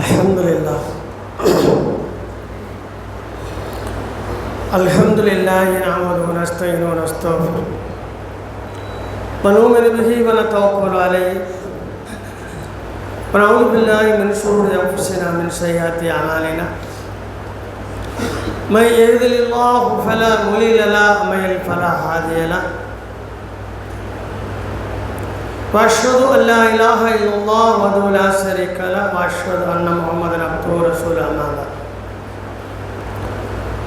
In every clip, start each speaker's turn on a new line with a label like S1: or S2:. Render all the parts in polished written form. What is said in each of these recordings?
S1: Alhamdulillah. Alhamdulillah nahmaduhu wa nasta'inuhu wa nastaghfiruh wa nu'minu bihi wa natawakkalu alayhi wa na'udhu billahi min shururi anfusina min sayyiati a'malina man yahdihillahu fala mudilla lahu wa man yudlil fala hadiya lahu wa ashhadu an la ilaha illallah wahdahu la sharika lahu wa ashhadu anna muhammadan abduhu wa rasuluhu amma ba'd.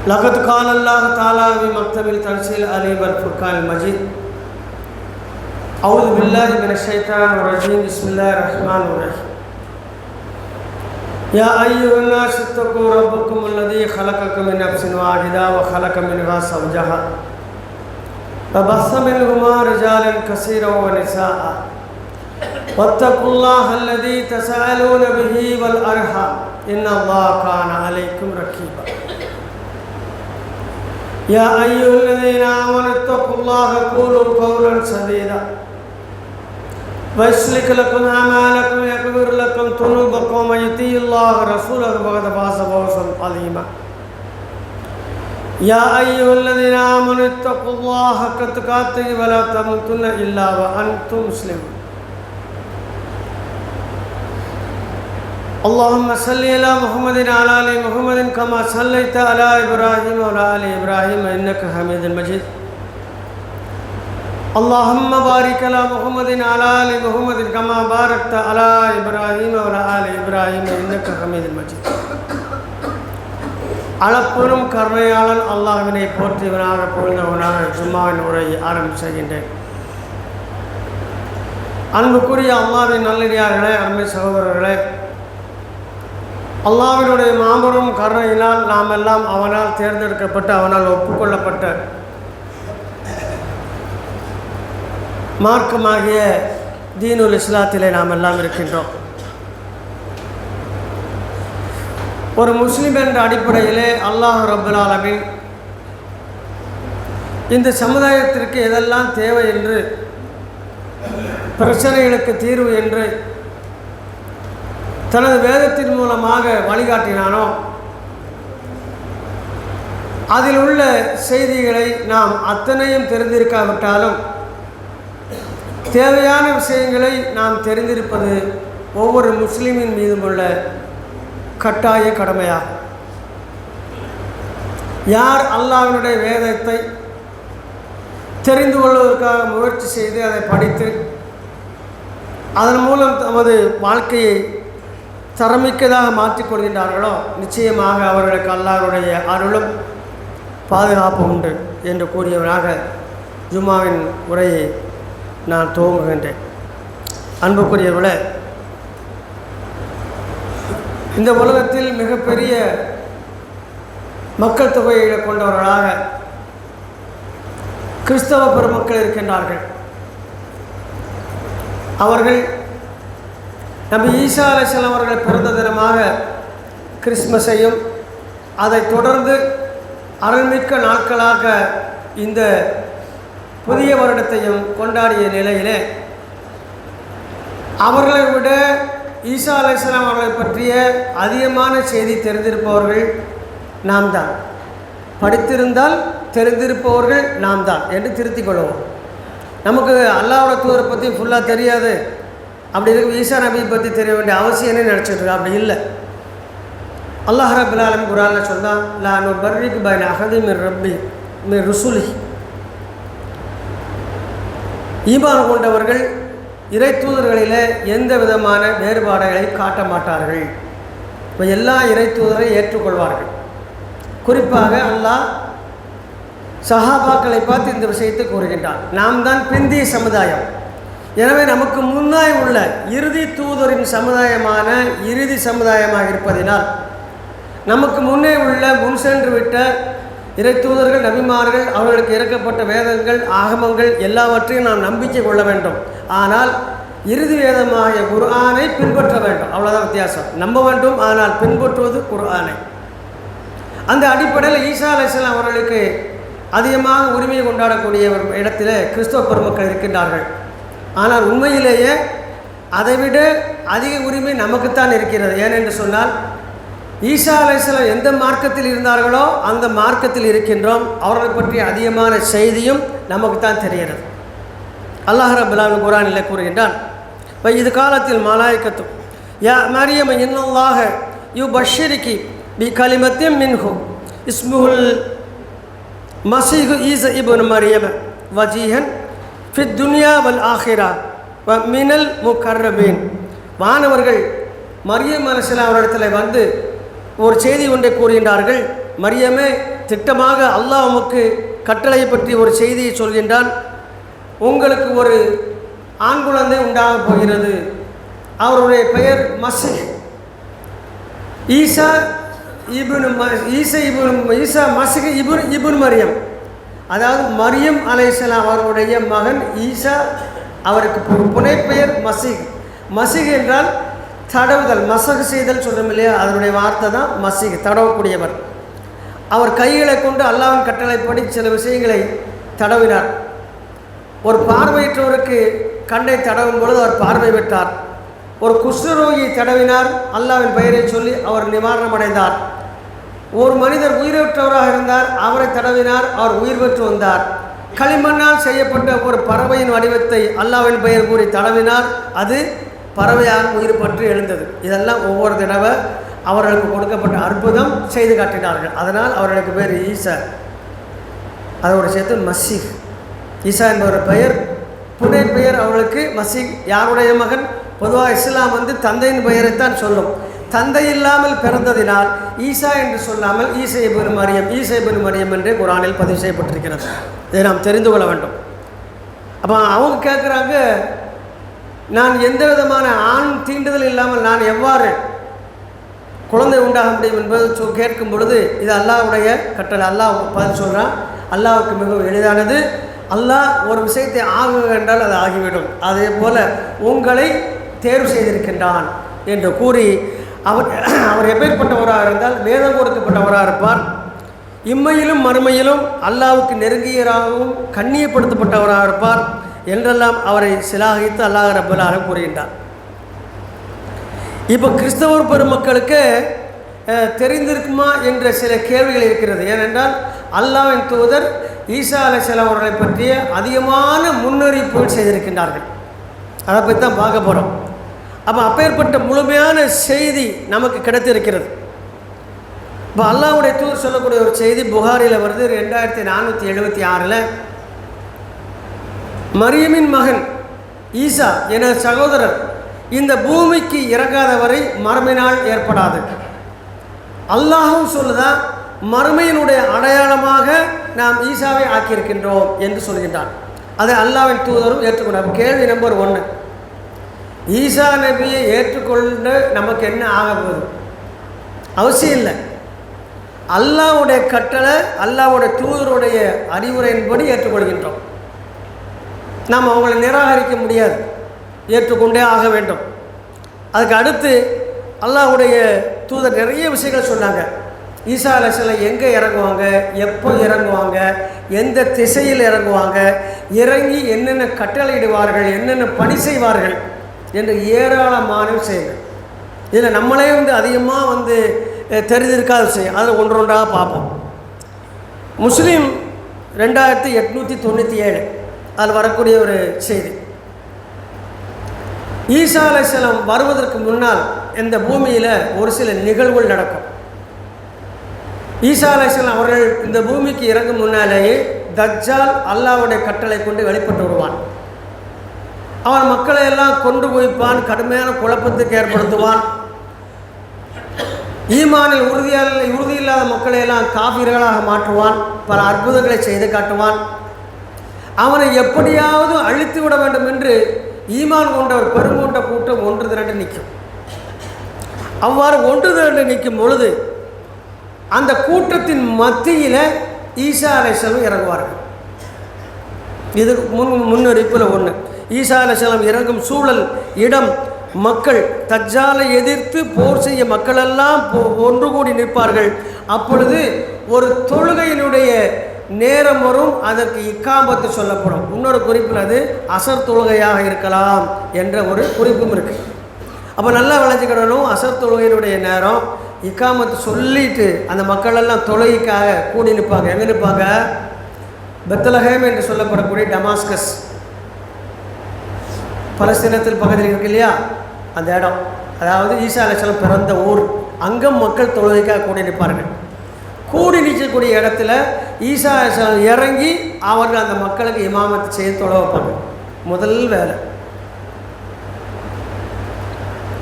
S1: لقد قال الله تعالى في مكتب التنزيل العلي والفرقان المجيد أعوذ بالله من الشيطان الرجيم بسم الله الرحمن الرحيم يا أيها الناس اتقوا ربكم الذي خلقكم من نفس واحدة وخلق منها زوجها وبث منهما رجالا كثيرا ونساء واتقوا الله الذي تساءلون به والأرحام إن الله كان عليكم رقيبا يا أيها الذين آمنوا اتقوا الله وقولوا قولا سديدا ويصلح لكم أعمالكم ويغفر لكم ذنوبكم ومن يطع الله ورسوله فقد فاز فوزا عظيما يا أيها الذين آمنوا اتقوا الله حق تقاته ولا تموتن إلا وأنتم مسلمون اللهم صل على محمد وعلى آل محمد كما صليت على إبراهيم وعلى آل إبراهيم إنك حميد مجيد اللهم بارك على محمد وعلى آل محمد كما باركت على إبراهيم وعلى آل إبراهيم إنك حميد مجيد. அளப்பெரும் கருணையாளன் அல்லாஹ்வினை போற்றியவனாக புகழ்ந்தவனாக ஜும்மாவின் உரையை ஆரம்பிக்கின்றேன். அன்புக்குரிய அல்லாஹ்வின் நல்லடியார்களே, அருமை சகோதரர்களே, அல்லாஹ்வினுடைய மாபெரும் கருணையினால் நாம் எல்லாம் அவனால் தேர்ந்தெடுக்கப்பட்டு அவனால் ஒப்புக்கொள்ளப்பட்ட மார்க்கமாகிய தீனுல் இஸ்லாத்திலே நாம் எல்லாம் இருக்கின்றோம். ஒரு முஸ்லிம் என்ற அடிப்படையிலே அல்லாஹ் ரப்பல் ஆலமீன் இந்த சமுதாயத்திற்கு எதெல்லாம் தேவை என்று, பிரச்சனைகளுக்கு தீர்வு என்று தனது வேதத்தின் மூலமாக வழிகாட்டினானோ அதில் உள்ள செய்திகளை நாம் அத்தனையும் தெரிந்திருக்காவிட்டாலும் தேவையான விஷயங்களை நாம் தெரிந்திருப்பது ஒவ்வொரு முஸ்லிமின் மீதும் உள்ள கட்டாய கடமையாகும். யார் அல்லாஹ்வினுடைய வேதத்தை தெரிந்து கொள்வதற்காக முயற்சி செய்து அதை படித்து அதன் மூலம் தமது வாழ்க்கையை தரமிக்கதாக மாற்றிக்கொள்கின்றார்களோ நிச்சயமாக அவர்களுக்கு அல்லாஹ்வுடைய அருளும் பாதுகாப்பும் உண்டு என்று கூறியவனாக ஜும்மாவின் உரையை நான் துவங்குகின்றேன். அன்புக்குரியவர்களே, இந்த உலகத்தில் மிகப்பெரிய மக்கள் தொகையை கொண்டவர்களாக கிறிஸ்தவ பெருமக்கள் இருக்கின்றார்கள். அவர்கள் நபி ஈசா அலைஹிஸ்ஸலாம் அவர்கள் பிறந்த தினமாக கிறிஸ்மஸையும் அதைத் தொடர்ந்து அருள்மிக்க நாட்களாக இந்த புதிய வருடத்தையும் கொண்டாடிய நிலையிலே அவர்களை விட ஈசா அலைஹிஸ்ஸலாம் அவர்களை பற்றிய அதிகமான செய்தி தெரிந்திருப்பவர்கள் நாம் தான். படித்திருந்தால் தெரிந்திருப்பவர்கள் நாம் தான் என்று திருத்திக் கொள்வோம். நமக்கு அல்லாஹ்வோட தூதரை பற்றி ஃபுல்லாக தெரியாது, அப்படி இருக்கு ஈசா நபியை பற்றி தெரிய வேண்டிய அவசியம்னே நினச்சிட்ருக்கோம். அப்படி இல்லை. அல்லாஹ் ரப்பல் ஆலமீன் குர்ஆனில் சொன்னான், லா நுபர்ரிகு பைன அஹதின் மின் ருசுலிஹி. ஈமான் கொண்டவர்கள் இறை தூதர்களில் எந்த விதமான வேறுபாடுகளை காட்ட மாட்டார்கள். இப்போ எல்லா இறை தூதரை ஏற்றுக்கொள்வார்கள். குறிப்பாக அல்லாஹ் சஹாபாக்களை பார்த்து இந்த விஷயத்தை கூறுகின்றான். நாம் தான் பிந்திய சமுதாயம். எனவே நமக்கு முன்னாய் உள்ள இறுதி தூதரின் சமுதாயமான இறுதி சமுதாயமாக இருப்பதினால் நமக்கு முன்னே உள்ள முன் சென்று விட்ட இறை தூதர்கள், நபிமார்கள், அவர்களுக்கு இறக்கப்பட்ட வேதங்கள், ஆகமங்கள் எல்லாவற்றையும் நாம் நம்பிக்கை கொள்ள வேண்டும். ஆனால் இறுதி வேதமாகிய குர்ஆனை பின்பற்ற வேண்டும். அவ்வளோதான் வித்தியாசம். நம்ப வேண்டும், ஆனால் பின்பற்றுவது குர்ஆனை. அந்த அடிப்படையில் ஈசா அலைஹிஸ்ஸலாம் அவர்களுக்கு அதிகமாக உரிமையை கொண்டாடக்கூடிய ஒரு இடத்தில் கிறிஸ்தவ பெருமக்கள் இருக்கின்றார்கள். ஆனால் உண்மையிலேயே அதைவிட அதிக உரிமை நமக்குத்தான் இருக்கிறது. ஏனென்று சொன்னால் ஈசா அலைஹிஸ்ஸலாம் எந்த மார்க்கத்தில் இருந்தார்களோ அந்த மார்க்கத்தில் இருக்கின்றோம். அவர்களை பற்றிய அதிகமான செய்தியும் நமக்குத்தான் தெரிகிறது. அல்லாஹ் ரப்பல் ஆலமீன் குர்ஆனில் கூறுகின்றான், இது காலத்தில் மலாயிக்கத்து யா மரியம் இன்னல்லாஹ யுபஷ்ஷிருகி பி கலிமத்தின் மின்ஹு இஸ்முல் மஸீஹு ஈஸா இப்னு மரியம் வஜீஹன் ஃபித் துன்யா வல் ஆஹிரா வ மினல் முகர்ரபீன். வானவர்கள் மரியம் அலைஹிஸ்ஸலாம் அவரிடத்தில் வந்து ஒரு செய்தி ஒன்றை கூறுகின்றார்கள். மரியமே, திட்டமாக அல்லாஹ் உமக்கு கட்டளை பற்றி ஒரு செய்தியை சொல்கின்றான். உங்களுக்கு ஒரு ஆண் குழந்தை உண்டாக போகிறது. அவருடைய பெயர் மஸீஹ். ஈசா மஸீஹ் இப்னு மரியம், அதாவது மரியம் அலைஹிஸ்ஸலாம் அவருடைய மகன் ஈசா. அவருக்கு புனை பெயர் மஸீஹ். மஸீஹ் என்றால் தடவுதல், மசகு செய்தல் சொல்கிறோம் இல்லையா, அதனுடைய வார்த்தை தான் மஸீஹ், தடவக்கூடியவர். அவர் கைகளை கொண்டு அல்லாஹ்வின் கட்டளைப்படி சில விஷயங்களை தடவினார். ஒரு பார்வையற்றவருக்கு கண்ணை தடவும் பொழுது அவர் பார்வை பெற்றார். ஒரு குஷ்டரோகியை தடவினார், அல்லாஹ்வின் பெயரை சொல்லி அவர் நிவாரணம் அடைந்தார். ஒரு மனிதர் உயிரற்றவராக இருந்தார், அவரை தடவினார், அவர் உயிர் பெற்று வந்தார். களிமண்ணால் செய்யப்பட்ட ஒரு பறவையின் வடிவத்தை அல்லாஹ்வின் பெயர் கூறி தடவினார், அது பறவையாக உயிர் பற்றி எழுந்தது. இதெல்லாம் ஒவ்வொரு தடவை அவர்களுக்கு கொடுக்கப்பட்ட அற்புதம் செய்து காட்டினார்கள். அதனால் அவர்களுக்கு பேர் ஈசா, அதோடு சேர்த்து மஸீஹ். ஈசா என்பவர் பெயர், புனை பெயர் அவர்களுக்கு மஸீஹ். யாருடைய மகன்? பொதுவாக இஸ்லாம் தந்தையின் பெயரைத்தான் சொல்லும். தந்தை இல்லாமல் பிறந்ததினால் ஈசா என்று சொல்லாமல் ஈசா இப்னு மரியம் என்று குர்ஆனில் பதிவு செய்யப்பட்டிருக்கிறது. இதை நாம் தெரிந்து கொள்ள வேண்டும். அப்போ அவங்க கேட்குறாங்க, நான் எந்த விதமான ஆண் தீண்டுதல் இல்லாமல் நான் எவ்வாறு குழந்தை உண்டாக முடியும் என்பது கேட்கும் பொழுது, இது அல்லாஹ்வுடைய கட்டளை. அல்லாஹ் பதில் சொல்கிறான், அல்லாஹ்வுக்கு மிகவும் எளிதானது. அல்லாஹ் ஒரு விஷயத்தை ஆகுக என்றால் அது ஆகிவிடும். அதே போல் உங்களை தேர்வு செய்திருக்கின்றான் என்று கூறி அவர் எப்பேற்பட்டவராக இருந்தால் வேதம் கொடுக்கப்பட்டவராக இருப்பார். இம்மையிலும் மறுமையிலும் அல்லாஹ்வுக்கு நெருங்கியராகவும் கண்ணியப்படுத்தப்பட்டவராக இருப்பார் என்றெல்லாம் அவரை சிலாகித்து அல்லாஹ் ரப்பல் ஆலமீன் கூறுகின்றார். இப்போ கிறிஸ்தவர் பெருமக்களுக்கு தெரிந்திருக்குமா என்ற சில கேள்விகள் இருக்கிறது. ஏனென்றால் அல்லாஹ்வின் தூதர் ஈசா அலைஹிஸ்ஸலாம் அவர்களை பற்றிய அதிகமான முன்னறிவிப்புகள் செய்திருக்கின்றார்கள். அதை பற்றி தான் பார்க்க போகிறோம். அப்போ அப்பேற்பட்ட முழுமையான செய்தி நமக்கு கிடைத்திருக்கிறது. இப்போ அல்லாஹ்வுடைய தூதர் சொல்லக்கூடிய ஒரு செய்தி புகாரில் வருது. 2476 மரியமின் மகன் ஈசா எனது சகோதரர் இந்த பூமிக்கு இறங்காத வரை மறுமையினால் ஏற்படாது. அல்லாஹும் சொல்லுதா, மறுமையினுடைய அடையாளமாக நாம் ஈசாவை ஆக்கியிருக்கின்றோம் என்று சொல்கின்றான். அதை அல்லாஹ்வின் தூதரும் ஏற்றுக்கொண்டார். கேள்வி நம்பர் 1, ஈசா நபியை ஏற்றுக்கொண்டு நமக்கு என்ன ஆக போகுது? அவசியம் இல்லை. அல்லாஹ்வுடைய கட்டளை, அல்லாஹ்வுடைய தூதருடைய அறிவுரையின்படி ஏற்றுக்கொள்கின்றோம். நாம் அவங்களை நிராகரிக்க முடியாது, ஏற்றுக்கொண்டே ஆக வேண்டும். அதுக்கு அடுத்து அல்லாஹ்வுடைய தூதர் நிறைய விஷயங்கள் சொன்னாங்க. ஈசா அலைஹிஸ்ஸலாம் எங்கே இறங்குவாங்க, எப்போ இறங்குவாங்க, எந்த திசையில் இறங்குவாங்க, இறங்கி என்னென்ன கட்டளையிடுவார்கள், என்னென்ன பணி செய்வார்கள் என்று ஏராளமான விஷயங்கள். இதில் நம்மளே அதிகமாக தெரிந்திருக்காத விஷயம். அதில் ஒன்றொன்றாக பார்ப்போம். முஸ்லீம் 2897 அதில் வரக்கூடிய ஒரு செய்தி. ஈசா அலைஹிஸ்ஸலாம் வருவதற்கு முன்னால் இந்த பூமியில் ஒரு சில நிகழ்வுகள் நடக்கும். ஈசா அலைஹிஸ்ஸலாம் அவர்கள் இந்த பூமிக்கு இறங்கும் முன்னாலேயே தஜ்ஜால் அல்லாஹ்வுடைய கட்டளை கொண்டு வெளிப்பட்டு வருவான். அவன் மக்களை எல்லாம் கொண்டு குவிப்பான், கடுமையான குழப்பத்துக்கு ஏற்படுத்துவான். ஈமானில் உறுதி இல்லாத மக்களை எல்லாம் காஃபிர்களாக மாற்றுவான். பல அற்புதங்களை செய்து காட்டுவான். அவனை எப்படியாவது அழித்து விட வேண்டும் என்று ஈமான் கொண்ட ஒரு பெருங்கூட்ட கூட்டம் ஒன்று திரண்டு நிற்கும். அவ்வாறு ஒன்று திரண்டு நிற்கும் பொழுது அந்த கூட்டத்தின் மத்தியில் ஈசா அலைஹிஸ்ஸலாம் இறங்குவார்கள். இது முன்னறிப்பில் ஒன்று. ஈசா அலைஹிஸ்ஸலாம் இறங்கும் சூழல், இடம், மக்கள், தஜ்ஜாலை எதிர்த்து போர் செய்ய மக்களெல்லாம் ஒன்று கூடி நிற்பார்கள். அப்பொழுது ஒரு தொழுகையினுடைய நேரம் வரும், அதற்கு இக்காமத்து சொல்லப்படும். இன்னொரு குறிப்பில் அது அசர் தொழுகையாக இருக்கலாம் என்ற ஒரு குறிப்பும் இருக்குது. அப்போ நல்லா விளைஞ்சிக்கிடணும். அசர் தொழுகையினுடைய நேரம் இக்காமத்து சொல்லிட்டு அந்த மக்களெல்லாம் தொழுகைக்காக கூடி நிற்பாங்க. எங்கே நிற்பாங்க? பெத்லஹேம் என்று சொல்லப்படக்கூடிய டமாஸ்கஸ், பலஸ்தீனத்தில் பக்கத்தில் இருக்கு இல்லையா அந்த இடம், அதாவது ஈசா அலைஹிஸ்ஸலாம் பிறந்த ஊர். அங்கே மக்கள் தொழுகைக்காக கூடி நிற்பார்கள். கூடி நிற்கக்கூடிய இடத்துல ஈசா அலைஹிஸ்ஸலாம் இறங்கி அவர்கள் அந்த மக்களுக்கு இமாமத்து செய்து தொழ வைப்பாங்க. முதல் வேலை.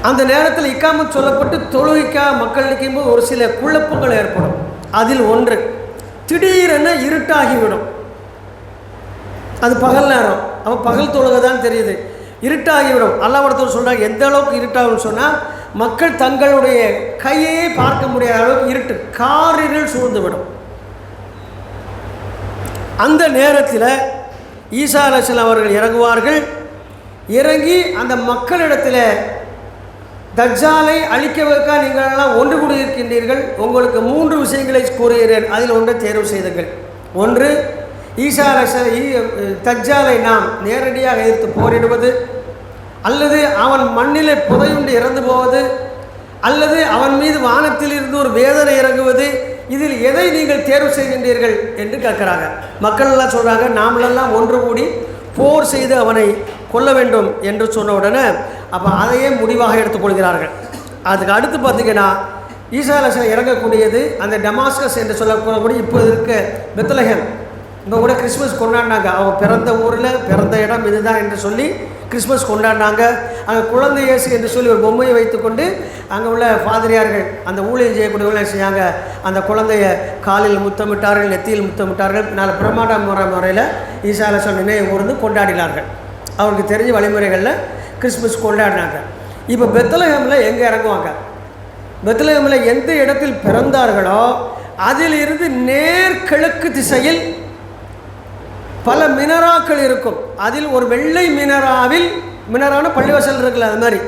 S1: அந்த நேரத்தில் இக்காமத் சொல்லப்பட்டு தொழுகைக்காக மக்கள் நிற்கும்போது ஒரு சில குழப்பங்கள் ஏற்படும். அதில் ஒன்று, திடீரென இருட்டாகிவிடும். அது பகல் நேரம், அப்போ பகல் தொழுகை தான் தெரியுது. இருட்டாகிவிடும். அல்லாஹ்வுடைய சொல்கிறாங்க, எந்த அளவுக்கு இருட்டாகும்னு சொன்னால் மக்கள் தங்களுடைய கையே பார்க்க முடியாத அளவுக்கு இருட்டு, காரிருள் சூழ்ந்து விடும். அந்த நேரத்தில் ஈசா அலைஹிஸ்ஸலாம் அவர்கள் இறங்குவார்கள். இறங்கி அந்த மக்களிடத்தில் தஜ்ஜாலை அழிக்கவதற்காக நீங்கள் எல்லாம் ஒன்று கூடியிருக்கின்றீர்கள், உங்களுக்கு 3 விஷயங்களை கூறுகிறேன், அதில் ஒன்றை தேர்வு செய்துங்கள். ஒன்று, ஈசா அலைஹிஸ்ஸலாம் தஜ்ஜாலை நாம் நேரடியாக எதிர்த்து போரிடுவது, அல்லது அவன் மண்ணிலே புதையுண்டு இறந்து போவது, அல்லது அவன் மீது வானத்தில் இருந்து ஒரு வேதனை இறங்குவது, இதில் எதை நீங்கள் தேர்வு செய்கின்றீர்கள் என்று கேட்குறாங்க. மக்கள் எல்லாம் சொல்கிறாங்க, நாமளெல்லாம் ஒன்று கூடி போர் செய்து அவனை கொல்ல வேண்டும் என்று சொன்ன உடனே அப்போ அதையே முடிவாக எடுத்துக்கொள்கிறார்கள். அதுக்கு அடுத்து பார்த்திங்கன்னா ஈசா அலைஹிஸ்ஸலாம் இறங்கக்கூடியது அந்த டமாஸ்கஸ் என்று சொல்லக்கூடிய இப்போ இருக்க பெத்லஹேம். இப்போ கூட கிறிஸ்மஸ் கொண்டாடினாங்க. அவங்க பிறந்த ஊரில் பிறந்த இடம் இதுதான் என்று சொல்லி கிறிஸ்மஸ் கொண்டாடினாங்க. அங்கே குழந்தை இயேசு என்று சொல்லி ஒரு பொம்மையை வைத்துக்கொண்டு அங்கே உள்ள பாதிரியார்கள் அந்த ஊழியம் செய்யக்கூடியவர்கள் என்ன செய்யாங்க, அந்த குழந்தைய காலில் முத்தமிட்டார்கள், நெத்தியில் முத்தமிட்டார்கள். நல்ல பிரமாண்ட முறையில் ஈசா அலைஹிஸ்ஸலாம் நினைவு கூர்ந்து கொண்டாடினார்கள். அவருக்கு தெரிஞ்ச வழிமுறைகளில் கிறிஸ்மஸ் கொண்டாடினாங்க. இப்போ பெத்லஹேமில் எங்கே இறங்குவாங்க? பெத்லஹேமில் எந்த இடத்தில் பிறந்தார்களோ அதிலிருந்து நேர்கிழக்கு திசையில் பல மினராக்கள் இருக்கும். அதில் ஒரு வெள்ளை மினரான பள்ளிவாசல் இருக்குல்ல, அது மாதிரி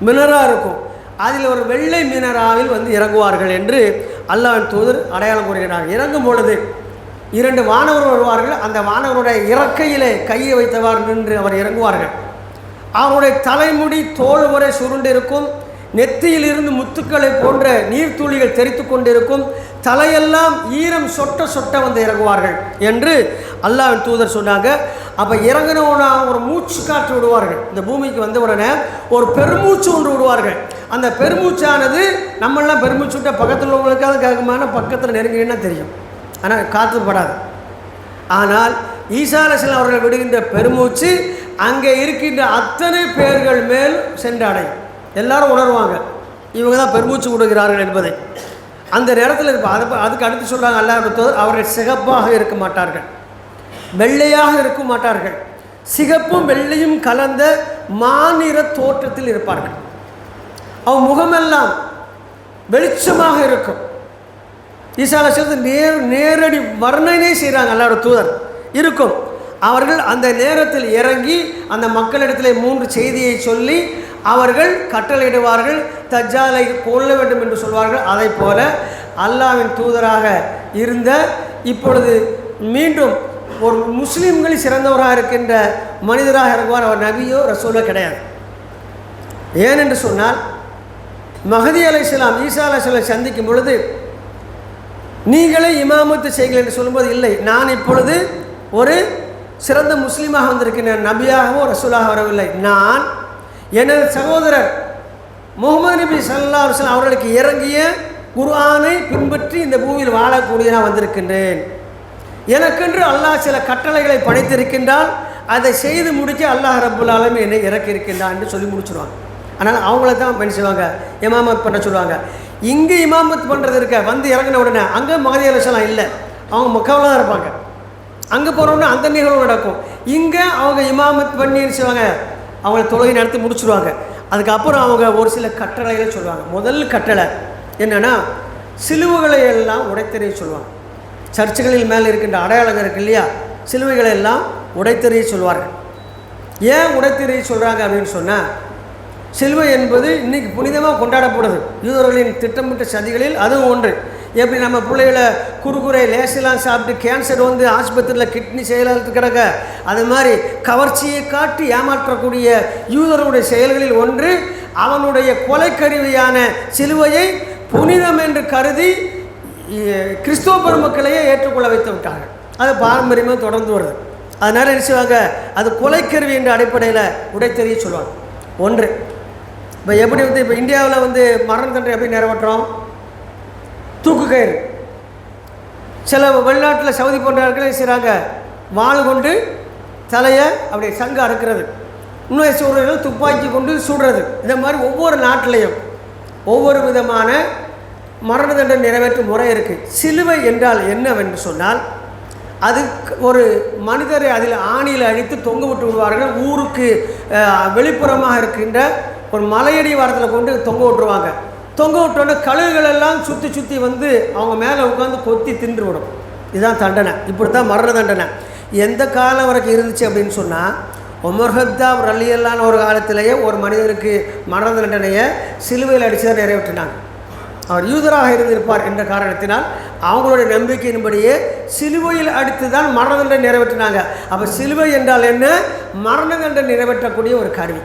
S1: மினரா இருக்கும். அதில் ஒரு வெள்ளை மினராவில் வந்து இறங்குவார்கள் என்று அல்லாஹ்வின் தூதர் அடையாளம் கூறுகிறார்கள். இறங்கும் பொழுது 2 வானவர்கள் வருவார்கள். அந்த வானவருடைய இறக்கையிலே கையை வைத்தவாறு நின்று அவர் இறங்குவார்கள். அவருடைய தலைமுடி தோல் வரை சுருண்டு இருக்கும். நெத்தியில் இருந்து முத்துக்களை போன்ற நீர்த்துளிகள் தெரித்து கொண்டிருக்கும். தலையெல்லாம் ஈரம் சொட்ட சொட்ட வந்து இறங்குவார்கள் என்று அல்லாஹ்வின் தூதர் சொன்னாங்க. அப்போ இறங்கினோன்னா ஒரு மூச்சு காற்று விடுவார்கள். இந்த பூமிக்கு வந்த உடனே ஒரு பெருமூச்சு ஒன்று விடுவார்கள். அந்த பெருமூச்சானது நம்மளாம் பெருமூச்சு விட்ட பக்கத்தில் உள்ளவங்களுக்காக கேட்குமான பக்கத்தில் நெருங்கினா தெரியும், ஆனால் காற்று படாது. ஆனால் ஈசா அலைஹிஸ்ஸலாம் அவர்கள் விடுகின்ற பெருமூச்சு அங்கே இருக்கின்ற அத்தனை பேர்கள் மேல் சென்றடையும். எல்லாரும் உணர்வாங்க இவங்க தான் பெருமூச்சு விடுகிறார்கள் என்பதை. அந்த நேரத்தில் அதுக்கு அடுத்து சொல்கிறாங்க அல்லாஹ்வுடைய தூதர், அவர்கள் சிகப்பாக இருக்க மாட்டார்கள், வெள்ளையாக இருக்க மாட்டார்கள், சிகப்பும் வெள்ளையும் கலந்த மாநிற தோற்றத்தில் இருப்பார்கள். அவன் முகமெல்லாம் வெளிச்சமாக இருக்கும். ஈசா அலைஹிஸ்ஸலாம் நேரடி வர்ணனை செய்கிறாங்க அல்லாஹ்வுடைய தூதர் இருக்கும். அவர்கள் அந்த நேரத்தில் இறங்கி அந்த மக்களிடத்திலே 3 செய்தியை சொல்லி அவர்கள் கட்டளையிடுவார்கள், தஜ்ஜாலை கொல்ல வேண்டும் என்று சொல்வார்கள். அதை போல அல்லாஹ்வின் தூதராக இருந்த இப்பொழுது மீண்டும் ஒரு முஸ்லீம்களில் சிறந்தவராக இருக்கின்ற மனிதராக இருக்குவார். அவர் நபியோ ரசூலோ கிடையாது. ஏனென்று சொன்னால் மஹதி அலைஹிஸ்ஸலாம் ஈசா அலைஹிஸ்ஸலாம் சந்திக்கும் பொழுது நீங்களே இமாமத்து செய்யுங்கள் என்று சொல்லும்போது, இல்லை, நான் இப்பொழுது ஒரு சிறந்த முஸ்லீமாக வந்திருக்கிறேன், நபியாகவோ ரசூலாக வரவில்லை, நான் எனது சகோதரர் முஹம்மது நபி ஸல்லல்லாஹு அலைஹி வஸல்லம் அவர்களுக்கு இறங்கிய குர்ஆனை பின்பற்றி இந்த பூமியில் வாழக்கூடிய நான் வந்திருக்கின்றேன். எனக்கென்று அல்லாஹ் சில கட்டளைகளை படைத்திருக்கின்றால் அதை செய்து முடிக்க அல்லாஹ் ரப்புல் ஆலமீன் என்னை இறக்கியிருக்கின்றான் என்று சொல்லி முடிச்சுடுவாங்க. ஆனால் அவங்கள தான் என்ன செய்வாங்க, இமாமத் பண்ண சொல்லுவாங்க. இங்கே இமாமத் பண்ணுறது இருக்க வந்து இறங்கின உடனே அங்கே மஹதி அலைஹிஸ்ஸலாம் இல்லை, அவங்க மக்காவில் தான் இருப்பாங்க. அங்கே போகிறோன்னா அந்த நிகழ்வு நடக்கும். இங்கே அவங்க இமாமத் பண்ணி செய்வாங்க, அவங்கள தொழுகை நடத்தி முடிச்சுடுவாங்க. அதுக்கப்புறம் அவங்க ஒரு சில கட்டளைகளை சொல்லுவாங்க. முதல் கட்டளை என்னென்னா, சிலுவைகளை எல்லாம் உடைத்தெறிய சொல்லுவாங்க. சர்ச்சுகளில் மேலே இருக்கின்ற அடையாளங்கள் இருக்கு இல்லையா, சிலுவைகளை எல்லாம் உடைத்தெறிய சொல்வார்கள். ஏன் உடைத்தெறிய சொல்கிறாங்க அப்படின்னு சொன்னால், சிலுவை என்பது இன்றைக்கி புனிதமாக கொண்டாடப்படுது. யூதர்களின் திட்டமிட்ட சதிகளில் அதுவும் ஒன்று. எப்படி நம்ம பிள்ளைகளை குறுகுறை லேசெல்லாம் சாப்பிட்டு கேன்சர் வந்து ஆஸ்பத்திரியில் கிட்னி செயலாளத்து கிடக்க, அது மாதிரி கவர்ச்சியை காட்டி ஏமாற்றக்கூடிய யூதர்களுடைய செயல்களில் ஒன்று அவனுடைய கொலைக்கருவியான சிலுவையை புனிதம் என்று கருதி கிறிஸ்துவ பெருமக்களையே ஏற்றுக்கொள்ள வைத்து விட்டார்கள். அது பாரம்பரியமாக தொடர்ந்து வருது. அதனால் என்ன செய்வாங்க, அது கொலைக்கருவி என்ற அடிப்படையில் உடைத்தெறிய சொல்லுவாங்க. ஒன்று இப்போ எப்படி இப்போ இந்தியாவில் மரண தண்டனை எப்படி நிறைவேற்றோம்? தூக்கு கயிறு. சில வெளிநாட்டில் சவுதி போன்ற இடத்துல செய்கிறாங்க, வாள் கொண்டு தலையை அப்படி சங்கு அறுக்கிறது, இன்னும் சூழல்கள் துப்பாக்கி கொண்டு சுடுறது. இந்த மாதிரி ஒவ்வொரு நாட்டிலையும் ஒவ்வொரு விதமான மரண தண்டனை நிறைவேற்றும் முறை இருக்குது. சிலுவை என்றால் என்னவென்று சொன்னால், அது ஒரு மனிதரை அதில் ஆணியில் அழித்து தொங்க விட்டு விடுவார்கள். ஊருக்கு வெளிப்புறமாக இருக்கின்ற ஒரு மலையடி வாரத்தில் கொண்டு தொங்க விட்டுருவாங்க. தொங்க விட்டோன்னே கழுகுகள் எல்லாம் சுற்றி சுற்றி அவங்க மேலே உட்காந்து கொத்தி தின்று விடும். இதுதான் தண்டனை. இப்படி தான் மரண தண்டனை எந்த காலம் வரைக்கும் இருந்துச்சு அப்படின்னு சொன்னால், உமர் கத்தாப் ரலியல்லாஹு ஒரு காலத்திலேயே ஒரு மனிதனுக்கு மரண தண்டனையை சிலுவையில் அடித்து தான் நிறைவேற்றினாங்க. அவர் யூதராக இருந்திருப்பார் என்ற காரணத்தினால் அவங்களுடைய நம்பிக்கையின்படியே சிலுவையில் அடித்து தான் மரண தண்டனை நிறைவேற்றினாங்க. அப்போ சிலுவை என்றால் என்ன? மரண தண்டனை நிறைவேற்றக்கூடிய ஒரு கருவி.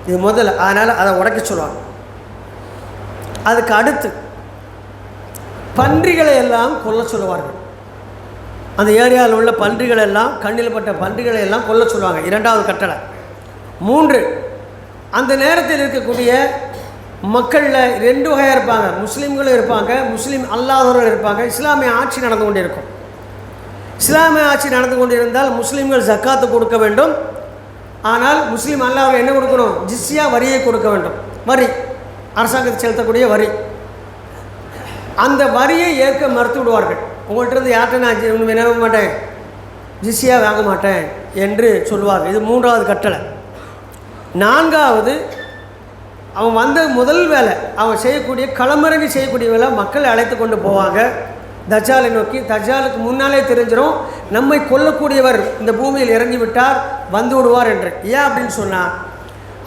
S1: இது முதல்ல. அதனால் அதை உடைக்க சொல்லுவாங்க. அதுக்கு அடுத்து பன்றிகளை எல்லாம் கொல்ல சொல்லுவார்கள். அந்த ஏரியாவில் உள்ள பன்றிகள் எல்லாம், கண்ணில் பட்ட பன்றிகளை எல்லாம் கொல்ல சொல்லுவாங்க. இரண்டாவது கட்டளை. 3, அந்த நேரத்தில் இருக்கக்கூடிய மக்களில் 2 வகையாக இருப்பாங்க. முஸ்லீம்களும் இருப்பாங்க, முஸ்லீம் அல்லாதவர்கள் இருப்பாங்க. இஸ்லாமிய ஆட்சி நடந்து கொண்டு இருக்கும். இஸ்லாமிய ஆட்சி நடந்து கொண்டு இருந்தால் முஸ்லீம்கள் ஜக்காத்து கொடுக்க வேண்டும். ஆனால் முஸ்லீம் அல்லாதவர்கள் என்ன கொடுக்கணும்? ஜிஸ்யா, வரியை கொடுக்க வேண்டும். வரி, அரசாங்கத்தை செலுத்தக்கூடிய வரி. அந்த வரியை ஏற்க மறுத்து விடுவார்கள். உங்கள்கிட்ட யார்கிட்ட நான் வினவ மாட்டேன், ஜிஸ்யா வாங்க மாட்டேன் என்று சொல்லுவார்கள். இது 3வது கட்டளை. 4வது, அவன் முதல் வேலை, அவன் செய்யக்கூடிய களமிறங்கி செய்யக்கூடிய வேலை, மக்களை அழைத்து கொண்டு போவாங்க தஜ்ஜாலை நோக்கி. தஜ்ஜாலுக்கு முன்னாலே தெரிஞ்சிடும் நம்மை கொல்லக்கூடியவர் இந்த பூமியில் இறங்கி விட்டார், வந்து விடுவார் என்று. ஏன் அப்படின்னு சொன்னால்,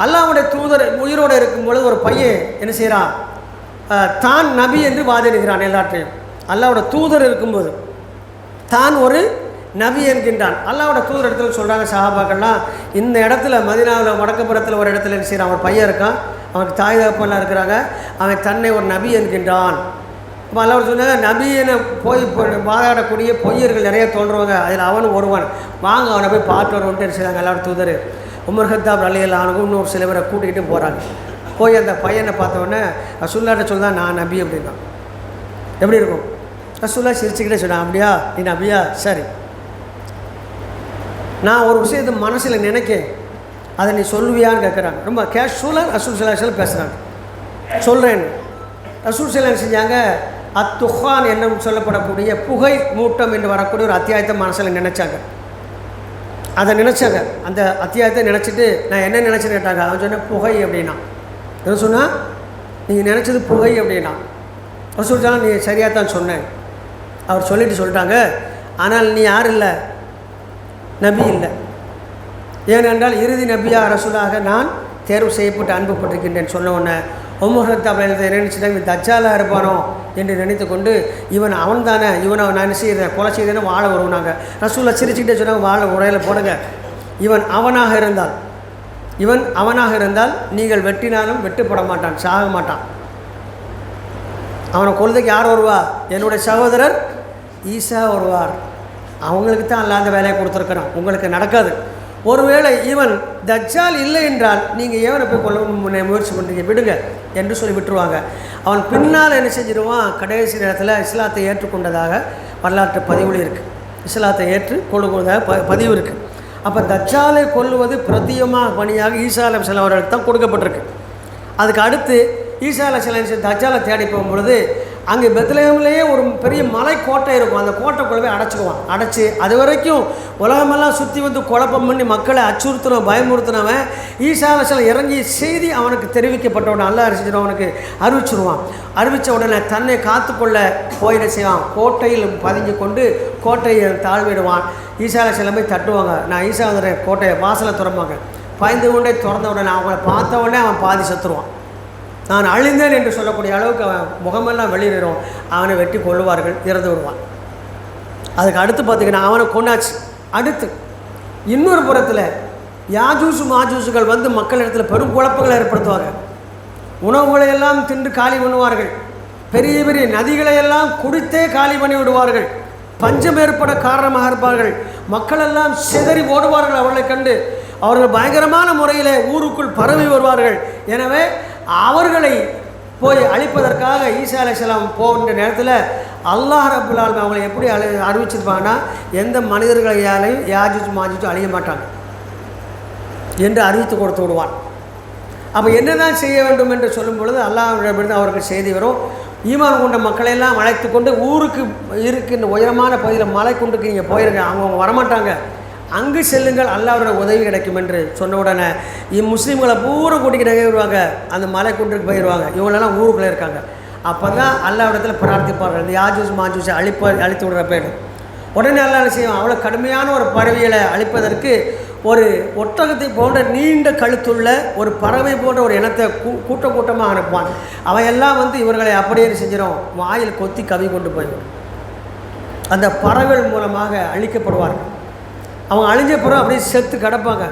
S1: அல்லாஹ்வுடைய தூதர் உயிரோடு இருக்கும்பொழுது ஒரு பையன் என்ன செய்கிறான்? தான் நபி என்று வாதிடுகிறான். எல்லாற்றையும் அல்லாஹ்வோட தூதர் இருக்கும்போது தான் ஒரு நபி என்கின்றான். அல்லாஹ்வோட தூதர் இடத்துல சொல்கிறாங்க சஹாபாக்கள்லாம், இந்த இடத்துல மதீனாவில் வடக்குப்புறத்தில் ஒரு இடத்துல என்ன செய்கிறான்? அவன் பையன் இருக்கான், அவனுக்கு தாய் தகப்பன்லாம் இருக்கிறாங்க, அவன் தன்னை ஒரு நபி என்கின்றான். இப்போ அல்லாஹ் சொன்னாங்க, நபியனை போய் வாதாடக்கூடிய பொய்யர்கள் நிறைய தோன்றுவாங்க, அதில் அவனும் ஒருவன், வாங்க அவனை போய் பார்த்து வருவோன்ட்டு என்ன செய்கிறாங்க அல்லாஹ்வோட தூதர். உமர் கத்தாப் ரலியல்லாஹு அன்ஹு இன்னொரு சில பேரை கூட்டிகிட்டு போகிறாங்க. போய் அந்த பையனை பார்த்தோன்னே ரசூலுல்லாஹ்ட்ட சொல்லுதான், நான் நபி அப்படின்னா. எப்படி இருக்கும்? ரசூலுல்லாஹ் சிரிச்சுக்கிட்டே சொன்னான், அப்படியா நீ நபியா? சரி, நான் ஒரு விஷயத்தை மனசில் நினைக்கேன், அதை நீ சொல்லுவியான்னு கேட்குறாங்க. ரொம்ப கேஷுவலாக ரசூல் ஸல்லல்லாஹு அலைஹி வஸல்லம் பேசுகிறாங்க. சொல்கிறேன். ரசூல் ஸல்லல்லாஹு அலைஹி வஸல்லம் செஞ்சாங்க, அத்துஹான் என்ன சொல்லப்படக்கூடிய புகை மூட்டம் என்று வரக்கூடிய ஒரு அத்தியாயத்தை மனசில் நினச்சாங்க. அதை நினச்சாங்க. அந்த அத்தியாயத்தை நினச்சிட்டு நான் என்ன நினச்சேன்னு கேட்டாங்க. அவன் சொன்னேன் புகை அப்படின்னா. என்ன சொன்னால், நீங்கள் நினச்சது புகை அப்படின்னா. ரசூல் ஸல்லல்லாஹு நீ சரியாக தான் சொன்னேன். அவர் சொல்லிட்டாங்க, ஆனால் நீ யார் இல்லை? நபி இல்லை. ஏனென்றால் இறுதி நபியா ரசூலாக நான் தேர்வு செய்யப்பட்டு அனுப்பப்பட்டிருக்கின்றேன் சொன்ன உடனே உமர் கத்தாப் நினைச்சுட்டாங்க, இவன் தஜ்ஜாலாக இருப்பானோ என்று நினைத்து கொண்டு, அவன் தானே, இவனை நான் என்ன செய்கிறேன், கொலை செய்தேன்னு வாழை வருவாங்க. ரசூலுல்லாஹ் சிரிச்சுக்கிட்டே சொன்னாங்க, வாழை உரையில் போடுங்க. இவன் அவனாக இருந்தால் நீங்கள் வெட்டினாலும் வெட்டுப்பட மாட்டான், சாக மாட்டான். அவனை கொள்ளைக்கு யார் வருவா? என்னுடைய சகோதரர் ஈசா வருவார். அவங்களுக்கு தான் அல்லாத வேலையை கொடுத்துருக்குறான், உங்களுக்கு நடக்காது. ஒருவேளை இவன் தஜ்ஜால் இல்லை என்றால் நீங்கள் ஏவனை போய் கொள்ள முயற்சி பண்ணுறீங்க, விடுங்க என்று சொல்லி விட்டுருவாங்க. அவன் பின்னால் என்ன செஞ்சிடுவான்? கடைசி நேரத்தில் இஸ்லாத்தை ஏற்றுக்கொண்டதாக வரலாற்று பதிவுகள் இருக்குது. இஸ்லாத்தை ஏற்று கொள்ளுவதாக பதிவு இருக்குது. அப்போ தஜ்ஜாலை கொல்லுவது பிரத்தியமாக பணியாக ஈசா அலைஹிஸ்ஸலாம் அவர்களுக்கு தான் கொடுக்கப்பட்டிருக்கு. அதுக்கு அடுத்து ஈசா அலைஹிஸ்ஸலாம் தஜ்ஜாலை தேடி போகும்பொழுது அங்கே பெத்லஹேம்லேயே ஒரு பெரிய மலை கோட்டை இருக்கும். அந்த கோட்டைக்குள்ளவே அடைச்சிக்குவான். அடைச்சி அது வரைக்கும் உலகமெல்லாம் சுற்றி குழப்பம் பண்ணி மக்களை பயமுறுத்தினவன் ஈசா அலைஹிஸ்ஸலாம் இறங்கி செய்தி அவனுக்கு தெரிவிக்கப்பட்ட உடனே அல்லாஹ் அவனுக்கு அறிவிச்சிருவான். அறிவித்த உடனே தன்னை காத்துக்கொள்ள போய் என்ன செய்வான்? கோட்டையில் பதிஞ்சு கொண்டு கோட்டையை தாழ்விடுவான். ஈசா அலைஹிஸ்ஸலாம் போய் தட்டுவாங்க. நான் ஈசா கோட்டையை வாசலை திறப்பாங்க. பயந்து கொண்டே திறந்த உடனே அவங்கள பார்த்த உடனே அவன் பாதி செத்துருவான். நான் அழிந்தேன் என்று சொல்லக்கூடிய அளவுக்கு அவன் முகமெல்லாம் வெளியிடும். அவனை வெட்டி கொள்ளுவார்கள், இறந்து விடுவான். அதுக்கு அடுத்து பார்த்திங்கன்னா அவனை கொண்டாச்சு. அடுத்து இன்னொரு புறத்தில் யாஜூஸ் மாஜூஸுகள் வந்து மக்களிடத்தில் பெரும் குழப்பங்களை ஏற்படுத்துவாங்க. உணவுகளை எல்லாம் தின்று காலி பண்ணுவார்கள். பெரிய பெரிய நதிகளை எல்லாம் குடித்தே காலி பண்ணி விடுவார்கள். பஞ்சம் ஏற்பட காரணமாக இருப்பார்கள். மக்களெல்லாம் சிதறி ஓடுவார்கள். அவர்களை கண்டு அவர்கள் பயங்கரமான முறையில் ஊருக்குள் பரவி வருவார்கள். எனவே அவர்களை போய் அழிப்பதற்காக ஈசா அலைஹிஸ்ஸலாம் போகின்ற நேரத்தில் அல்லாஹ் ரப்புல் ஆலமீன் அவங்களை எப்படி அறிவிச்சிருப்பாங்கன்னா, எந்த மனிதர்களையாலையும் யாஜூஜ் மாஜூஜ் அழிய மாட்டாங்க என்று அறிவித்து கொடுத்து விடுவான். அப்போ என்ன தான் செய்ய வேண்டும் என்று சொல்லும் பொழுது அல்லாஹ்விடமிருந்து அவர்கள் செய்தி வரும். ஈமான் கொண்ட மக்களையெல்லாம் அழைத்து கொண்டு ஊருக்கு இருக்கின்ற உயரமான பகுதியில் மலை குண்டுக்கு நீங்கள் போயிருங்க, அவங்க வரமாட்டாங்க, அங்கு செல்லுங்கள், அல்லாஹ்வுடைய உதவி கிடைக்கும் என்று சொன்ன உடனே முஸ்லீம்களை பூரா கூட்டிக்கிட்டு வருவாங்க. அந்த மலை குன்றுக்கு போயிடுவாங்க. இவங்களெல்லாம் ஊருக்குள்ளே இருக்காங்க. அப்போ தான் அல்லாஹ்விடத்தில் பிரார்த்திப்பார்கள், இந்த யாஜூஸ் மாஜூஸை அழித்து விடுற பேர். உடனே அல்லாஹ் செய்வோம், அவ்வளோ கடுமையான ஒரு பறவைகளை அழிப்பதற்கு ஒரு ஒட்டகத்தை போன்ற நீண்ட கழுத்துள்ள ஒரு பறவை போன்ற ஒரு இனத்தை கூட்டமாக அனுப்புவான். அவையெல்லாம் வந்து இவர்களை அப்படியே செஞ்சிடும், வாயில் கொத்தி கவி கொண்டு போய்விடும். அந்த பறவைகள் மூலமாக அழிக்கப்படுவார்கள். அவங்க அழிஞ்ச பிறகு அப்படியே செத்து கிடப்பாங்க.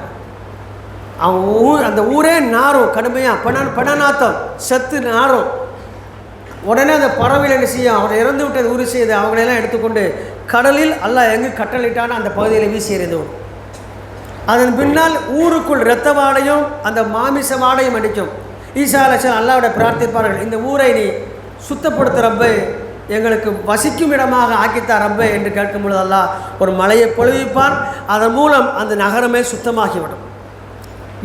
S1: அவங்க அந்த ஊரே நாரும், கடுமையாக பணநாத்தம், செத்து நாரும். உடனே அந்த பறவையில் என்ன செய்யும், அவரை இறந்து விட்டது உறுதி செய்து அவங்களெல்லாம் எடுத்துக்கொண்டு கடலில் அல்லாஹ் எங்கு கட்டளையிட்டான அந்த பகுதியில் வீசி எறிந்தோம். அதன் பின்னால் ஊருக்குள் இரத்த வாடையும் அந்த மாமிச வாடையும் அடிக்கும். ஈசா அலைஹிஸ்ஸலாம் அல்லாஹ்விட பிரார்த்திப்பார்கள், இந்த ஊரை நீ சுத்தப்படுத்த ரப்பே, எங்களுக்கு வசிக்கும் இடமாக ஆக்கித்தா ரப்பே என்று கேட்கும் பொழுது அல்லாஹ் ஒரு மலையை பொழிவிப்பார். அதன் மூலம் அந்த நகரமே சுத்தமாகிவிடும்.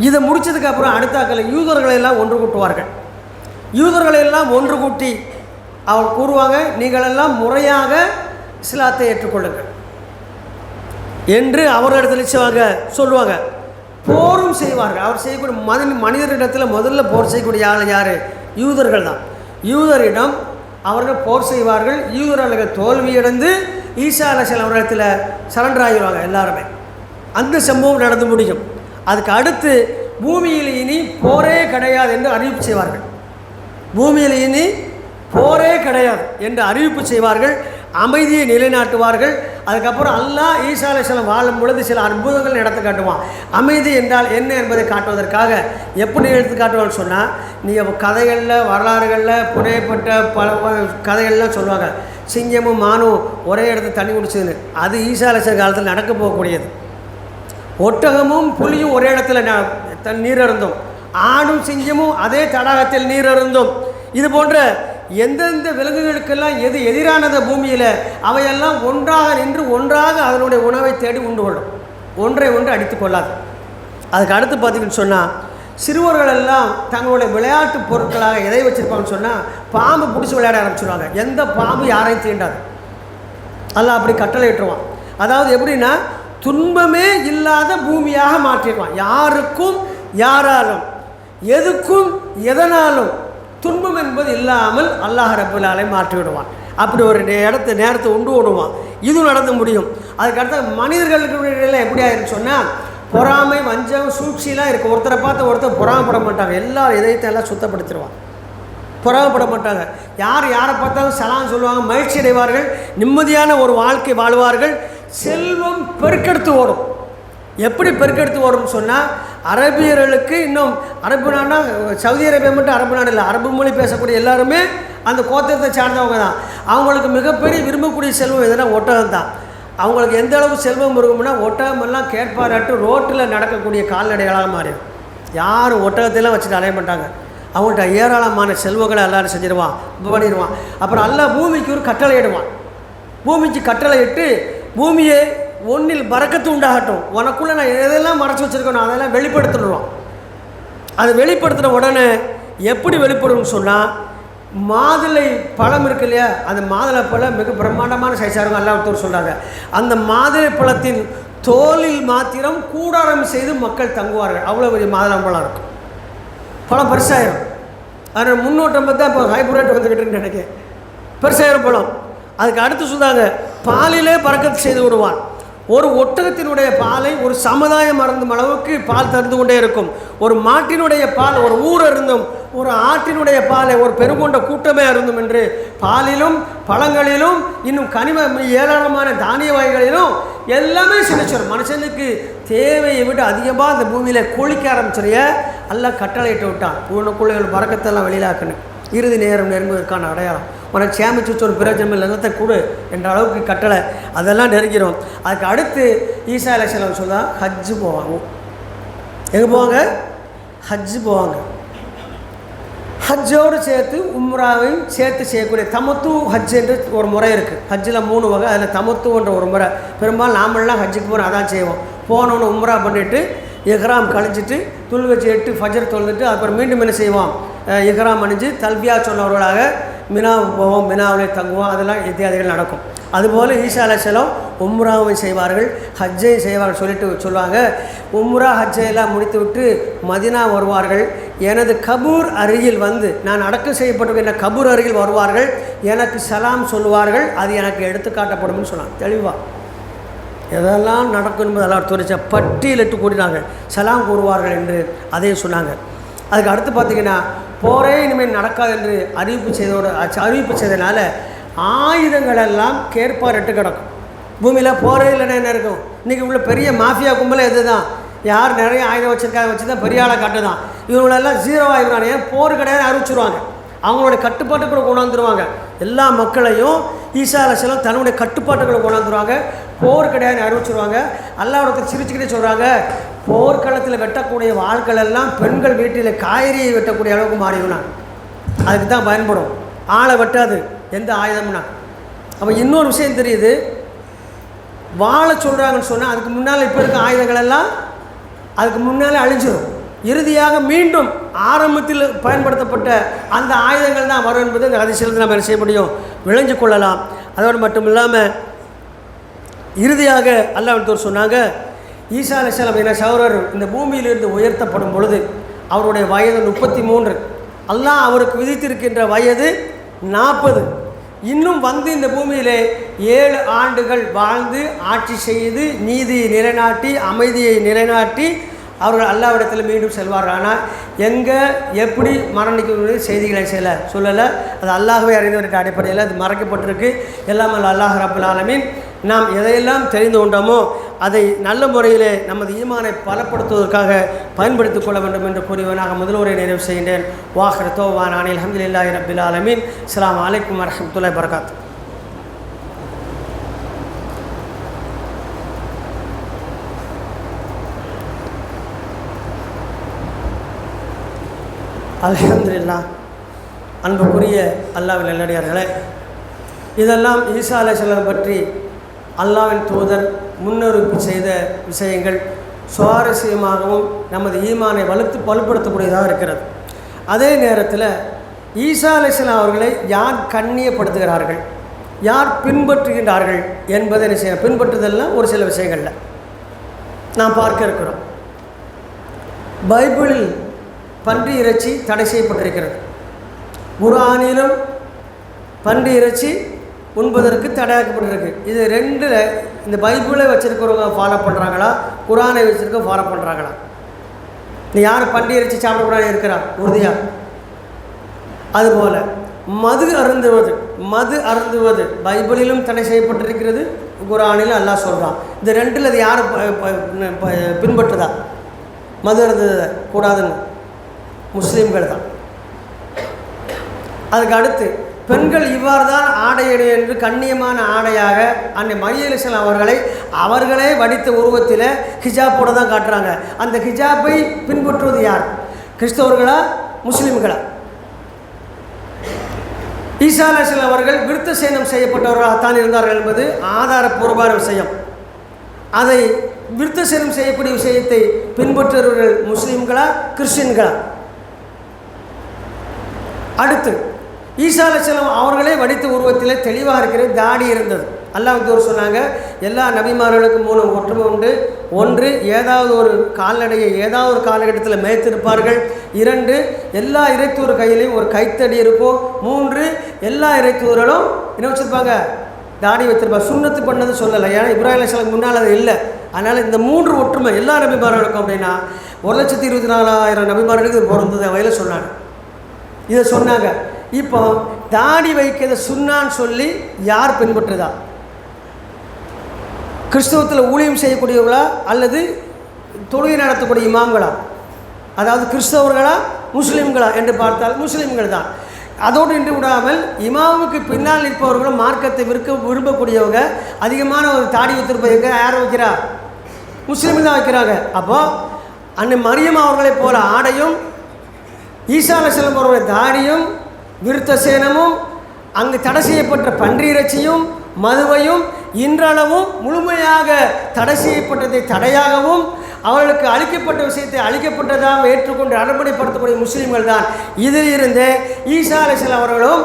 S1: இதை முடித்ததுக்கப்புறம் அடுத்தாக்கள் யூதர்களெல்லாம் ஒன்று கூட்டுவார்கள். யூதர்களெல்லாம் ஒன்று கூட்டி அவர் கூறுவாங்க, நீங்களெல்லாம் முறையாக இஸ்லாத்தை ஏற்றுக்கொள்ளுங்கள் என்று அவர்களிடத்தில் சொல்லுவாங்க. போரும் செய்வார்கள். அவர் செய்யக்கூடிய மனிதரிடத்தில் முதல்ல போர் செய்யக்கூடிய ஆள் யார்? யூதர்கள் தான். யூதரிடம் அவர்கள் போர் செய்வார்கள். யூதர்கள் தோல்வியடைந்து ஈசா அலைஹிஸ்ஸலாம் அவர்களிடத்தில் சரண்டர் ஆகிடுவாங்க எல்லாருமே. அந்த சம்பவம் நடந்து முடியும். அதுக்கு அடுத்து பூமியில் இனி போரே கிடையாது என்று அறிவிப்பு செய்வார்கள். பூமியில் இனி போரே கிடையாது என்று அறிவிப்பு செய்வார்கள். அமைதியை நிலைநாட்டுவார்கள். அதுக்கப்புறம் அல்லாஹ் ஈசா அலைஹிஸ்ஸலாம் வாழும் பொழுது சில அற்புதங்கள் நடத்த காட்டுவான். அமைதி என்றால் என்ன என்பதை காட்டுவதற்காக எப்படி எடுத்து காட்டுவான்னு சொன்னால், நீங்கள் கதைகளில் வரலாறுகளில் புனையப்பட்ட பல கதைகள்லாம் சொல்லுவாங்க, சிங்கமும் மானும் ஒரே இடத்துல தண்ணி குடிச்சதுன்னு. அது ஈசா அலைஹிஸ்ஸலாம் காலத்தில் நடக்க போகக்கூடியது. ஒட்டகமும் புலியும் ஒரே இடத்துல நீர் அருந்தும், ஆடும் சிங்கமும் அதே தடாகத்தில் நீர் அருந்தும். இது போன்ற எந்தெந்த விலங்குகளுக்கெல்லாம் எது எதிரானது பூமியில் அவையெல்லாம் ஒன்றாக நின்று ஒன்றாக அதனுடைய உணவை தேடி உண்டு கொள்ளும், ஒன்றை ஒன்று அடித்து கொள்ளாது. அதுக்கு அடுத்து பார்த்திங்கன்னு சொன்னால், சிறுவர்களெல்லாம் தங்களுடைய விளையாட்டு பொருட்களாக எதை வச்சுருப்பாங்கன்னு சொன்னால், பாம்பு பிடிச்சி விளையாட ஆரம்பிச்சிடுவாங்க. எந்த பாம்பு யாரையும் தீண்டாது. அல்லாஹ் அப்படி கட்டளை இட்டுருவான். அதாவது எப்படின்னா, துன்பமே இல்லாத பூமியாக மாற்றிடுவான். யாருக்கும் யாராலும் எதுக்கும் எதனாலும் துன்பம் என்பது இல்லாமல் அல்லாஹ் ரப்புல் ஆலமீன் மாற்றி விடுவான். அப்படி ஒரு நேரத்தை உண்டு விடுவான். இதுவும் நடந்து முடியும். அதுக்கடுத்த மனிதர்களுக்கு இடையில எப்படி ஆயிருன்னு சொன்னால், பொறாமை, வஞ்சம், சூழ்ச்சியெலாம் இருக்குது. ஒருத்தரை பார்த்து ஒருத்தர் பொறாமப்பட மாட்டாங்க. எல்லா இதயத்தை எல்லாம் சுத்தப்படுத்திடுவான். பொறாமப்பட மாட்டாங்க. யாரை பார்த்தாலும் சலாம் சொல்லுவாங்க, மகிழ்ச்சி அடைவார்கள், நிம்மதியான ஒரு வாழ்க்கை வாழ்வார்கள். செல்வம் பெருக்கெடுத்து ஓடும். எப்படி பெருக்கெடுத்து ஓடும்னு சொன்னால், அரபியர்களுக்கு இன்னும் அரபு நாடுனா சவுதி அரேபியா மட்டும் அரபு நாடு இல்லை, அரபு மொழி பேசக்கூடிய எல்லாருமே அந்த கோத்திரத்தை சார்ந்தவங்க தான். அவங்களுக்கு மிகப்பெரிய விரும்பக்கூடிய செல்வம் எதுனா ஒட்டகம் தான். அவங்களுக்கு எந்த அளவு செல்வம் இருக்கும்னா, ஒட்டகமெல்லாம் கேட்பாராட்டு ரோட்டில் நடக்கக்கூடிய கால்நடைகளாக மாறிடும். யாரும் ஒட்டகத்தையெல்லாம் வச்சுட்டு அலைய மாட்டாங்க. அவங்கள்ட்ட ஏராளமான செல்வங்களை எல்லாரும் செஞ்சிடுவான், பண்ணிடுவான். அப்புறம் எல்லாம் பூமிக்கு ஒரு கட்டளை இடுவான். பூமிக்கு கட்டளை இட்டு, பூமியை ஒன்றில் பறக்கத்து உண்டாகட்டும், உனக்குள்ளே நான் எதெல்லாம் மறைச்சி வச்சுருக்கணும் அதெல்லாம் வெளிப்படுத்திடுவோம். அது வெளிப்படுத்தின உடனே எப்படி வெளிப்படும்னு சொன்னால், மாதுளை பழம் இருக்கு இல்லையா, அந்த மாதுளை பழம் மிக பிரம்மாண்டமான சைஸாக இருக்கும். எல்லாத்தோடு சொல்கிறாங்க, அந்த மாதுளை பழத்தின் தோலில் மாத்திரம் கூடாரம் செய்து மக்கள் தங்குவார்கள். அவ்வளோ பெரிய மாதுளை பழம் இருக்கும். பழம் பெருசாயிரும். அதில் முன்னோட்டம் பார்த்தா இப்போ ஹைப்ரேட் வந்துக்கிட்டுன்னு நினைக்கிறேன். பெருசாயிரும் பழம். அதுக்கு அடுத்து சொல்கிறாங்க, பாலிலே பறக்கத்து செய்து விடுவான். ஒரு ஒட்டகத்தினுடைய பாலை ஒரு சமுதாயம் அருந்தும் அளவுக்கு பால் தந்து கொண்டே இருக்கும். ஒரு மாட்டினுடைய பால் ஒரு ஊர் அருந்தும், ஒரு ஆட்டினுடைய பாலை ஒரு பெருங்கொண்ட கூட்டமே அருந்தும் என்று பாலிலும் பழங்களிலும் இன்னும் ஏராளமான தானிய வகைகளிலும் எல்லாமே செழிச்சிடும். மனுஷனுக்கு தேவையை விட அதிகமாக அந்த பூமியில் கொளிக்க ஆரம்பிச்சிடைய எல்லாம் கட்டளையிட்டு விட்டான். உனக்குள்ள பறக்கத்தெல்லாம் வெளியிலாக்கணும், இறுதி நேரம் நெருங்குவதற்கான அடையாளம், உனக்கு சேமிச்சு வச்சு ஒரு பிரயோஜனம் இல்லை, எல்லாத்தை கொடு என்ற அளவுக்கு கட்டளை, அதெல்லாம் நெருங்கிறோம். அதுக்கு அடுத்து ஈசா அலைஹிஸ்ஸலாம் சொன்னால் ஹஜ்ஜு போவாங்க. எங்கே போவாங்க? ஹஜ்ஜு போவாங்க. ஹஜ்ஜோடு சேர்த்து உம்ராவையும் சேர்த்து செய்யக்கூடிய தமத்து ஹஜ் என்று ஒரு முறை இருக்குது. ஹஜ்ஜில் 3 வகை, அதில் தமத்துன்ற ஒரு முறை. பெரும்பாலும் நாமெல்லாம் ஹஜ்ஜுக்கு போகிறோம், அதான் செய்வோம். போனோன்னு உம்ரா பண்ணிவிட்டு இஹ்ராம் கழிச்சிட்டு துள் வச்சு 8 ஃபஜர் தொழுதுட்டு அப்புறம் மீண்டும் என்ன செய்வோம்? இஹ்ராம் அணிஞ்சு தல்பியா சொன்னவர்களாக மினாவுக்கு போவோம், மினாவிலே தங்குவோம், அதெல்லாம் இத்தியாதிகள் நடக்கும். அதுபோல் ஈசா அலைஹிஸ்ஸலாம் உம்ராவை செய்வார்கள், ஹஜ்ஜை செய்வார்கள். சொல்லுவாங்க, உம்ரா ஹஜ்ஜையெல்லாம் முடித்து விட்டு மதினா வருவார்கள், எனது கபூர் அருகில் வந்து, நான் அடக்கம் செய்யப்பட்டிருக்கின்ற கபூர் அருகில் வருவார்கள், எனக்கு சலாம் சொல்லுவார்கள், அது எனக்கு எடுத்துக்காட்டப்படும்னு சொன்னாங்க. தெளிவாக எதெல்லாம் நடக்கும் என்பது எல்லாம் துறைச்ச பட்டியலிட்டு கூட்டினாங்க, சலாம் கூறுவார்கள் என்று அதையும் சொன்னாங்க. அதுக்கு அடுத்து பார்த்திங்கன்னா, போரே இனிமேல் நடக்காது என்று அறிவிப்பு செய்தனால ஆயுதங்களெல்லாம் கேட்பாரிட்டு கிடக்கும். பூமியில் போரே இல்லைன்னா என்ன இருக்கும்? இன்றைக்கி உள்ள பெரிய மாஃபியா கும்பலை எது தான்? யார் நிறைய ஆயுதம் வச்சுருக்காங்க வச்சு தான் பெரிய ஆளை காட்டு தான். இவங்களெல்லாம் 0 ஆகிடுவாங்க. ஏன் போர் கிடையாது அறிவிச்சிருவாங்க, அவங்களுடைய கட்டுப்பாட்டுக்குள்ள கொண்டாந்துருவாங்க. எல்லா மக்களையும் ஈசா அலைஹிஸ்ஸலாம் தன்னுடைய கட்டுப்பாட்டுக்குள்ள கொண்டாந்துருவாங்க, போர் கிடையாதுன்னு அறிவிச்சிருவாங்க. அல்லாஹ்வுடைய சிரிச்சுக்கிட்டே சொல்கிறாங்க, போர்க்களத்தில் வெட்டக்கூடிய வாள்கள் எல்லாம் பெண்கள் வீட்டில் காய்கறியை வெட்டக்கூடிய அளவுக்கு மாறிடுனாங்க. அதுக்கு தான் பயன்படும், ஆளை வெட்டாது எந்த ஆயுதம்னா. அப்போ இன்னொரு விஷயம் தெரியுது, வாழை சொல்கிறாங்கன்னு சொன்னால் அதுக்கு முன்னால் இப்போ இருக்க ஆயுதங்கள் எல்லாம் அதுக்கு முன்னாலே அழிஞ்சிடும். இறுதியாக மீண்டும் ஆரம்பத்தில் பயன்படுத்தப்பட்ட அந்த ஆயுதங்கள் தான் வரும் என்பது இந்த ஹதீஸிலிருந்து நம்ம என்ன செய்ய முடியும்? விளைஞ்சு கொள்ளலாம். அதோடு மட்டும் இல்லாமல் இறுதியாக அல்லாஹ் சொன்னாங்க, ஈசா அலைஹிஸ்ஸலாம் என சகோதரர் இந்த பூமியிலிருந்து உயர்த்தப்படும் பொழுது அவருடைய வயது 33. அல்லாஹ் அவருக்கு விதித்திருக்கின்ற வயது 40. இன்னும் வந்து இந்த பூமியிலே 7 ஆண்டுகள் வாழ்ந்து ஆட்சி செய்து நீதியை நிலைநாட்டி அமைதியை நிலைநாட்டி அவர்கள் அல்லாஹ்விடத்தில் மீண்டும் செல்வார்கள். ஆனால் எங்கே எப்படி மரணிக்க செய்திகளை சொல்லலை, அது அல்லாஹ்வே அறிந்தவர்கிட்ட அடிப்படையில் அது மறைக்கப்பட்டிருக்கு. எல்லாம் அல்லாஹ் ரப்பல் ஆலமீன் நாம் எதையெல்லாம் தெரிந்து கொண்டோமோ அதை நல்ல முறையிலே நமது ஈமானை பலப்படுத்துவதற்காக பயன்படுத்திக் கொள்ள வேண்டும் என்று கூறியவனாக முதல் உரை நிறைவு செய்கின்றேன். வாஹிர் தௌவானா அனில் ஹம்துலில்லாஹி ரப்பில் ஆலமீன். அஸ்ஸலாமு அலைக்கும் வரஹ்மத்துல்லாஹி வபரகாத்துஹு. அல்ஹம்துலில்லாஹ். அன்புக்குரிய அல்லாஹ்வின் நல்லடியார்களே, இதெல்லாம் ஈசா அலைஹிஸ்ஸலாம் பற்றி அல்லாஹ்வின் தூதர் முன்னறிவிப்பு செய்த விஷயங்கள் சுவாரஸ்யமாகவும் நமது ஈமானை வலுப்படுத்தக்கூடியதாக இருக்கிறது. அதே நேரத்தில் ஈசா அலைஹிஸ்ஸலாம் அவர்களை யார் கண்ணியப்படுத்துகிறார்கள், யார் பின்பற்றுகின்றார்கள் என்பதை பின்பற்றுதல்லாம் ஒரு சில விஷயங்களில் நாம் பார்க்க இருக்கிறோம். பைபிளில் பன்றி இறைச்சி தடை செய்யப்பட்டிருக்கிறது. குர்ஆனிலும் பன்றி இறைச்சி உண்பதற்கு தடையாக்கப்பட்டிருக்கு. இது 2 இந்த பைபிளை வச்சுருக்கிறவங்க ஃபாலோ பண்ணுறாங்களா, குர்ஆனை வச்சுருக்க ஃபாலோ பண்ணுறாங்களா? நீ யார் பன்றி இறைச்சி சாப்பிடக்கூடாது இருக்கிறா உறுதியாக? அதுபோல் மது அருந்துவது பைபிளிலும் தடை செய்யப்பட்டிருக்கிறது, குர்ஆனிலும் அல்லாஹ் சொல்கிறான். இந்த 2ல் அது யார் பின்பற்றுதா? மது அருந்துவதை கூடாதுன்னு முஸ்லீம்கள் தான். அதுக்கு அடுத்து பெண்கள் இவ்வாறு தான் ஆடையடை என்று கண்ணியமான ஆடையாக அன்னை மரியம் அலைஹிஸ்ஸலாம் அவர்களே வடித்த உருவத்தில் ஹிஜாப்போடு தான் காட்டுறாங்க. அந்த ஹிஜாப்பை பின்பற்றுவது யார்? கிறிஸ்தவர்களா முஸ்லீம்களா? ஈசா அலைஹிஸ்ஸலாம் அவர்கள் விருத்த சேதனம் செய்யப்பட்டவர்களாகத்தான் இருந்தார்கள் என்பது ஆதாரப்பூர்வமான விஷயம். அதை விருத்த சேதனம் செய்யக்கூடிய விஷயத்தை பின்பற்றுபவர்கள் முஸ்லீம்களா கிறிஸ்டின்களா? அடுத்து ஈசா அலைஹிஸ்ஸலாம் அவர்களே வடித்த உருவத்தில் தெளிவாக இருக்கிற தாடி இருந்தது. அல்லாஹ் சொன்னாங்க, எல்லா நபிமார்களுக்கும் 3 ஒற்றுமை உண்டு. 1, ஏதாவது ஒரு கால்நடையை ஏதாவது ஒரு காலகட்டத்தில் மேய்த்திருப்பார்கள். 2, எல்லா இறைத்தூர் கையிலையும் ஒரு கைத்தடி இருக்கும். 3, எல்லா இறைத்தூர்களும் என்ன வச்சுருப்பாங்க? தாடி வைத்திருப்பாங்க. சுன்னத்து பண்ணது சொல்லலை, ஏன்னா இப்ராஹிம் அலைஹிஸ்ஸலாம் முன்னால் அது இல்லை. அதனால் இந்த 3 ஒற்றுமை எல்லா நபிமார்களுக்கும் அப்படின்னா 1,24,000 நபிமார்களுக்கு இது பொருந்தது வகையில் சொன்னாங்க. இதை சொன்னாங்க. இப்போ தாடி வைக்கிறத சுன்னான்னு சொல்லி யார் பின்பற்றுதா? கிறிஸ்தவத்தில் ஊழியம் செய்யக்கூடியவர்களா அல்லது தொழுகை நடத்தக்கூடிய இமாம்களா, அதாவது கிறிஸ்தவர்களா முஸ்லீம்களா என்று பார்த்தால் முஸ்லீம்கள் தான். அதோடு இன்று விடாமல் இமாமுக்கு பின்னால் நிற்பவர்களும் மார்க்கத்தை விரும்பக்கூடியவங்க அதிகமான ஒரு தாடி வைத்திருப்பதற்கு யாரை வைக்கிறா? முஸ்லீம் தான் வைக்கிறாங்க. அப்போது அன்னை மரியம் அவர்களைப் போல ஆடையும் ஈசா அலைஹிஸ்ஸலாம் அவர்களுடைய தாடியும் விருத்த சேனமும் அங்கு தடை செய்யப்பட்ட பன்றி இறைச்சியும் மதுவையும் இன்றளவும் முழுமையாக தடை செய்யப்பட்டதை தடையாகவும் அவர்களுக்கு அளிக்கப்பட்ட விஷயத்தை அளிக்கப்பட்டதாக ஏற்றுக்கொண்டு நடைமுறைப்படுத்தக்கூடிய முஸ்லீம்கள் தான். இதிலிருந்து ஈசா அலைஹிஸ்ஸலாம் அவர்களும்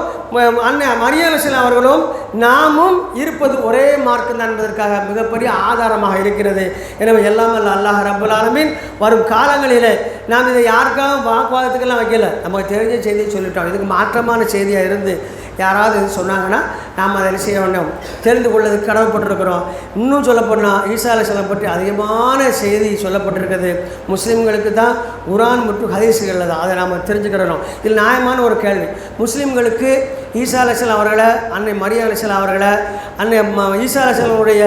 S1: அன்னை மரியம் அலைஹிஸ்ஸலாம் அவர்களும் நாமும் இருப்பது ஒரே மார்க்கம் தான் என்பதற்காக மிகப்பெரிய ஆதாரமாக இருக்கிறது. எனவே எல்லாம் அல்லாஹ் ரப்பல் ஆலமீன் வரும் காலங்களில் நாம் இதை யாருக்காக வாக்குவாதத்துக்கெல்லாம் வைக்கல, நமக்கு தெரிஞ்ச செய்தியை சொல்லிட்டோம். இதுக்கு மாற்றமான செய்தியாக இருந்து யாராவது சொன்னாங்கன்னா நாம் அதை செய்ய வேண்டும், தெரிந்து கொள்வதற்கு கடமைப்பட்டிருக்கிறோம். இன்னும் சொல்லப்போனால் ஈசா அலைஹிஸ்ஸலாம் பற்றி அதிகமான செய்தி சொல்லப்பட்டிருக்கிறது. முஸ்லீம்களுக்கு தான் குர்ஆன் மற்றும் ஹதீஸ்களில் தான், அதை நாம் தெரிஞ்சுக்கிறோம். இதில் நியாயமான ஒரு கேள்வி, முஸ்லீம்களுக்கு ஈசா அலைஹிஸ்ஸலாம் அவர்களை, அன்னை மரியம் அலைஹிஸ்ஸலாம் அவர்களை, அன்னை ஈசா அலைஹிஸ்ஸலாமுடைய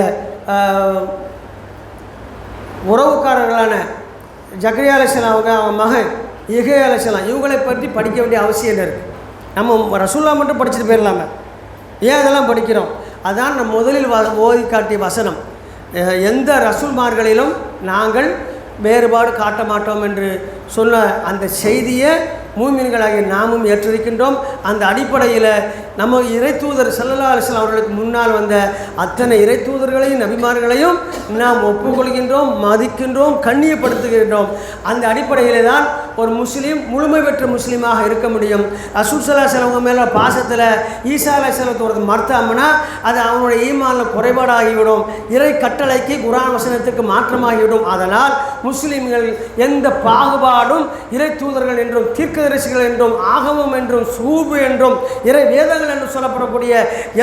S1: உறவுக்காரர்களான ஜக்கரியா அலைஹிஸ்ஸலாம் அவங்க மகன் யஹ்யா அலைஹிஸ்ஸலாம் இவங்களை பற்றி படிக்க வேண்டிய அவசியம் இருக்குது. நம்ம ரசூல்லா மட்டும் படிச்சுட்டு போயிடலாமே, ஏன் அதெல்லாம் படிக்கிறோம்? அதான் நம்ம முதலில் ஓதி காட்டிய வசனம், எந்த ரசூல்மார்களிலும் நாங்கள் வேறுபாடு காட்ட மாட்டோம் என்று சொன்ன அந்த செய்தியை மூமின்களாகிய நாமும் ஏற்றிருக்கின்றோம். அந்த அடிப்படையில் நம்ம இறை தூதர் ஸல்லல்லாஹு அலைஹி வஸல்லம் அவர்களுக்கு முன்னால் வந்த அத்தனை இறை தூதர்களையும் நபிமார்களையும் நாம் ஒப்புக்கொள்கின்றோம், மதிக்கின்றோம், கண்ணியப்படுத்துகின்றோம். அந்த அடிப்படையில் தான் ஒரு முஸ்லீம் முழுமை பெற்ற முஸ்லீமாக இருக்க முடியும். ரசூல் ஸல்லல்லாஹு அலைஹி வஸல்லம் மேலே பாசத்தில் ஈசா அலைஹிஸ்ஸலாத்தோட மறுத்தாமனா அது அவனுடைய ஈமானில் குறைபாடாகிவிடும், இறை கட்டளைக்கு குர்ஆன் வசனத்துக்கு மாற்றமாகிவிடும். அதனால் முஸ்லீம்கள் எந்த பாகுபாடும் இறை தூதர்கள் என்றும் தீர்க்கதரிசிகள் என்றும் ஆகமம் என்றும் சூபு என்றும் இறை வேதங்கள் என்று சொல்லப்படக்கூடிய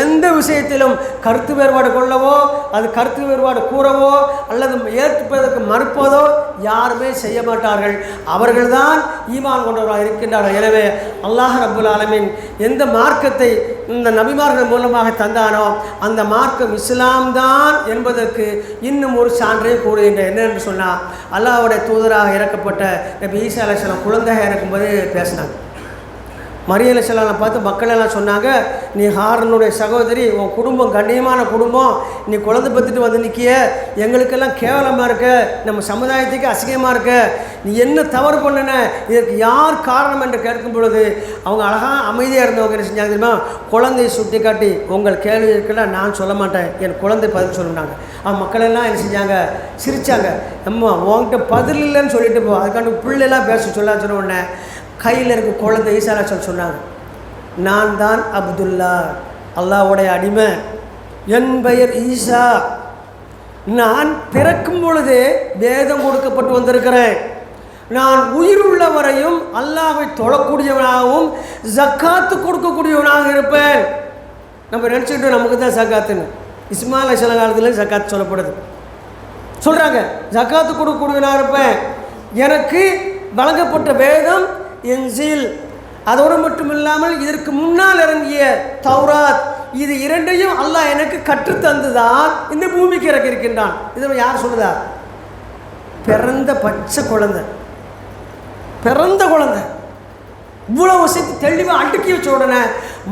S1: எந்த விஷயத்திலும் கருத்து வேறுபாடு கொள்ளவோ அது கருத்து வேறுபாடு கூறவோ அல்லது ஏற்பதற்கு மறுப்பதோ யாருமே செய்ய மாட்டார்கள். அவர்கள்தான் ஈமான் கொண்டவராக இருக்கின்றார்கள். எனவே அல்லாஹ் ரப்பல் ஆலமீன் எந்த மார்க்கத்தை இந்த நபிமார்கள் மூலமாக தந்தானோ அந்த மார்க்கம் இஸ்லாம் தான் என்பதற்கு இன்னும் ஒரு சான்றை கூறுகின்றேன். என்னென்று சொன்னால், அல்லாஹ்வுடைய தூதராக இறக்கப்பட்ட நபி ஈசா அலைஹிஸ்ஸலாம் குழந்தையாக இருக்கும்போது பேசினாங்க. மரியம் அலைஹிஸ்ஸலாம் பார்த்து மக்களெல்லாம் சொன்னாங்க, நீ ஹாரனுடைய சகோதரி, உன் குடும்பம் கண்ணியமான குடும்பம், நீ குழந்தை பத்துட்டு வந்து நிற்கிய, எங்களுக்கெல்லாம் கேவலமாக இருக்க, நம்ம சமுதாயத்துக்கு அசிங்கமாக இருக்க, நீ என்ன தவறு பண்ணின, இதற்கு யார் காரணம் என்று கேட்கும் பொழுது அவங்க அழகாக அமைதியாக இருந்தவங்க என்ன செஞ்சாங்க தெரியுமா? குழந்தையை சுட்டி காட்டி, உங்கள் கேள்வி இருக்குல்ல நான் சொல்ல மாட்டேன், என் குழந்தை பதில் சொல்லினாங்க. மக்களெல்லாம் என்ன செஞ்சாங்க? சிரித்தாங்க. நம்ம உங்கள்கிட்ட பதில் இல்லைன்னு சொல்லிட்டு போ, அதுக்காண்டி பிள்ளைலாம் பேச சொன்ன உடனே கையில் இருக்க குழந்தை ஈசா அலைஹிஸ்ஸலாம் சொன்னாங்க, நான் தான் அப்துல்லா, அல்லாஹ்வுடைய அடிமை, என் பெயர் ஈசா, நான் பிறக்கும் பொழுதே வேதம் கொடுக்கப்பட்டு வந்திருக்கிறேன், நான் உயிர் உள்ளவரையும் அல்லாஹ்வை தொழக்கூடியவனாகவும் ஜக்காத்து கொடுக்கக்கூடியவனாக இருப்பேன். நம்ம நினச்சிக்கிட்டோம் நமக்கு தான் ஜக்காத்துன்னு. இஸ்மாயில் அலைஹிஸ்ஸலாம் காலத்தில் ஜக்காத்து சொல்லப்படுது. சொல்கிறாங்க ஜக்காத்து கொடுக்கக்கூடியவனாக இருப்பேன், எனக்கு வழங்கப்பட்ட வேதம் இன்ஜீல், அதோடு மட்டும் இல்லாமல் இதற்கு முன்னால் இறங்கிய தௌராத், இது இரண்டையும் அல்லாஹ் எனக்கு கற்றுத்தந்துதான் இந்த பூமிக்கு இறக்கியிருக்கின்றான். இதில் யார் சொல்லுதா? பிறந்த பச்சை குழந்தை, பிறந்த குழந்தை இவ்வளோ விஷயத்தை தெளிவாக அடுக்கி வச்ச உடனே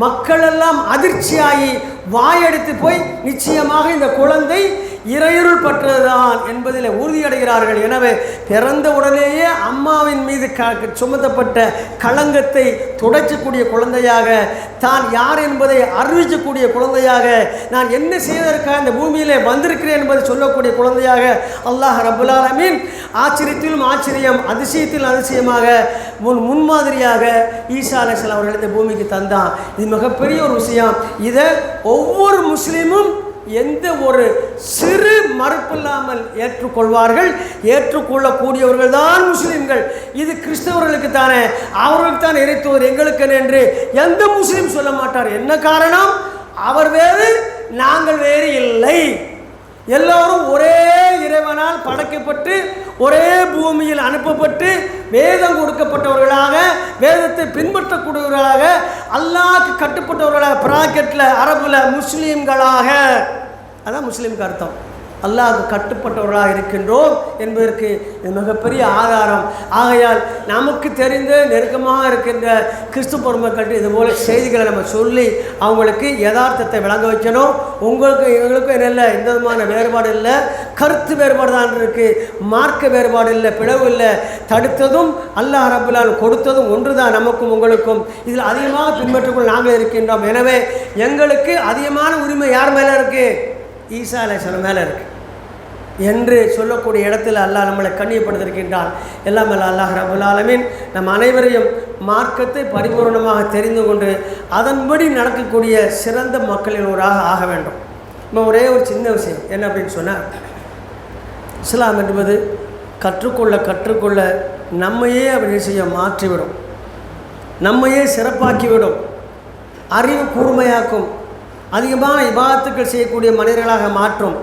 S1: மக்கள் எல்லாம் அதிர்ச்சியாகி வாயடித்து போய் நிச்சயமாக இந்த குழந்தை இறையுருள் பற்றதுதான் என்பதில் உறுதியடைகிறார்கள். எனவே பிறந்த உடனேயே அம்மாவின் மீது சுமத்தப்பட்ட களங்கத்தை துடைக்கக்கூடிய குழந்தையாக, தான் யார் என்பதை அறிவிக்கக்கூடிய குழந்தையாக, நான் என்ன செய்வதற்காக இந்த பூமியிலே வந்திருக்கிறேன் என்பதை சொல்லக்கூடிய குழந்தையாக அல்லாஹ் ரப்பல் ஆலமீன் ஆச்சரியத்திலும் ஆச்சரியம், அதிசயத்திலும் அதிசயமாக முன்மாதிரியாக ஈசா அலைஹிஸ்ஸலாம் அவர்கள் இந்த பூமிக்கு தந்தான். இது மிகப்பெரிய ஒரு விஷயம். இதை ஒவ்வொரு முஸ்லீமும் எந்த ஒரு சிறு மறுப்பில்லாமல் ஏற்றுக்கொள்வார்கள். ஏற்றுக்கொள்ளக்கூடியவர்கள் தான் முஸ்லீம்கள். இது கிறிஸ்தவர்களுக்கு தானே, அவர்களுக்கு தான் இறைத்தூதர், எங்களுக்கு என்று எந்த முஸ்லீம் சொல்ல மாட்டார். என்ன காரணம்? அவர் வேறு நாங்கள் வேறு இல்லை. எல்லோரும் ஒரே இறைவனால் படைக்கப்பட்டு ஒரே பூமியில் அனுப்பப்பட்டு வேதம் கொடுக்கப்பட்டவர்களாக, வேதத்தை பின்பற்றக்கூடியவர்களாக, அல்லாஹ்க்கு கட்டுப்பட்டவர்களாக, பிராக்கெட்டில் அரபுல முஸ்லீம்களாக, அதான் முஸ்லீம்க்கு அர்த்தம். அல்லாஹ்வுக்கு கட்டுப்பட்டவர்களாக இருக்கின்றோம் என்பதற்கு இது மிகப்பெரிய ஆதாரம். ஆகையால் நமக்கு தெரிந்த நெருக்கமாக இருக்கின்ற கிறிஸ்து பொறுமைக்கட்டு இதுபோல செய்திகளை நம்ம சொல்லி அவங்களுக்கு யதார்த்தத்தை விளங்க வைக்கணும். உங்களுக்கு எங்களுக்கும் என்ன எந்த விதமான வேறுபாடு இல்லை, கருத்து வேறுபாடு தான் இருக்குது, மார்க்க வேறுபாடு இல்லை, பிளவு இல்லை. தடுத்ததும் அல்லாஹ் ரப்பல் ஆலமீன் கொடுத்ததும் ஒன்று தான் நமக்கும் உங்களுக்கும். இதில் அதிகமாக பின்பற்றுக்குள் நாங்கள் இருக்கின்றோம். எனவே எங்களுக்கு அதிகமான உரிமை யார் மேலே இருக்குது? ஈசா அலைஹிஸ்ஸலாம் மேலே இருக்குது என்று சொல்லக்கூடிய இடத்துல அல்லாஹ் நம்மளை கண்ணியப்படுத்திருக்கின்றான். எல்லாம் அல்லாஹ் ரப்பல் ஆலமீன் நம் அனைவரையும் மார்க்கத்தை பரிபூர்ணமாக தெரிந்து கொண்டு அதன்படி நடக்கக்கூடிய சிறந்த மக்களில் ஒருவராக ஆக வேண்டும். நம்ம ஒரே ஒரு சின்ன விஷயம் என்ன அப்படின்னு சொன்னால், இஸ்லாம் என்பது கற்றுக்கொள்ள நம்மையே அப்படி செய்ய மாற்றிவிடும், நம்மையே சிறப்பாக்கிவிடும், அறிவு கூர்மையாக்கும், அதிகமான இபாதத்துக்கள் செய்யக்கூடிய மனிதர்களாக மாற்றும்,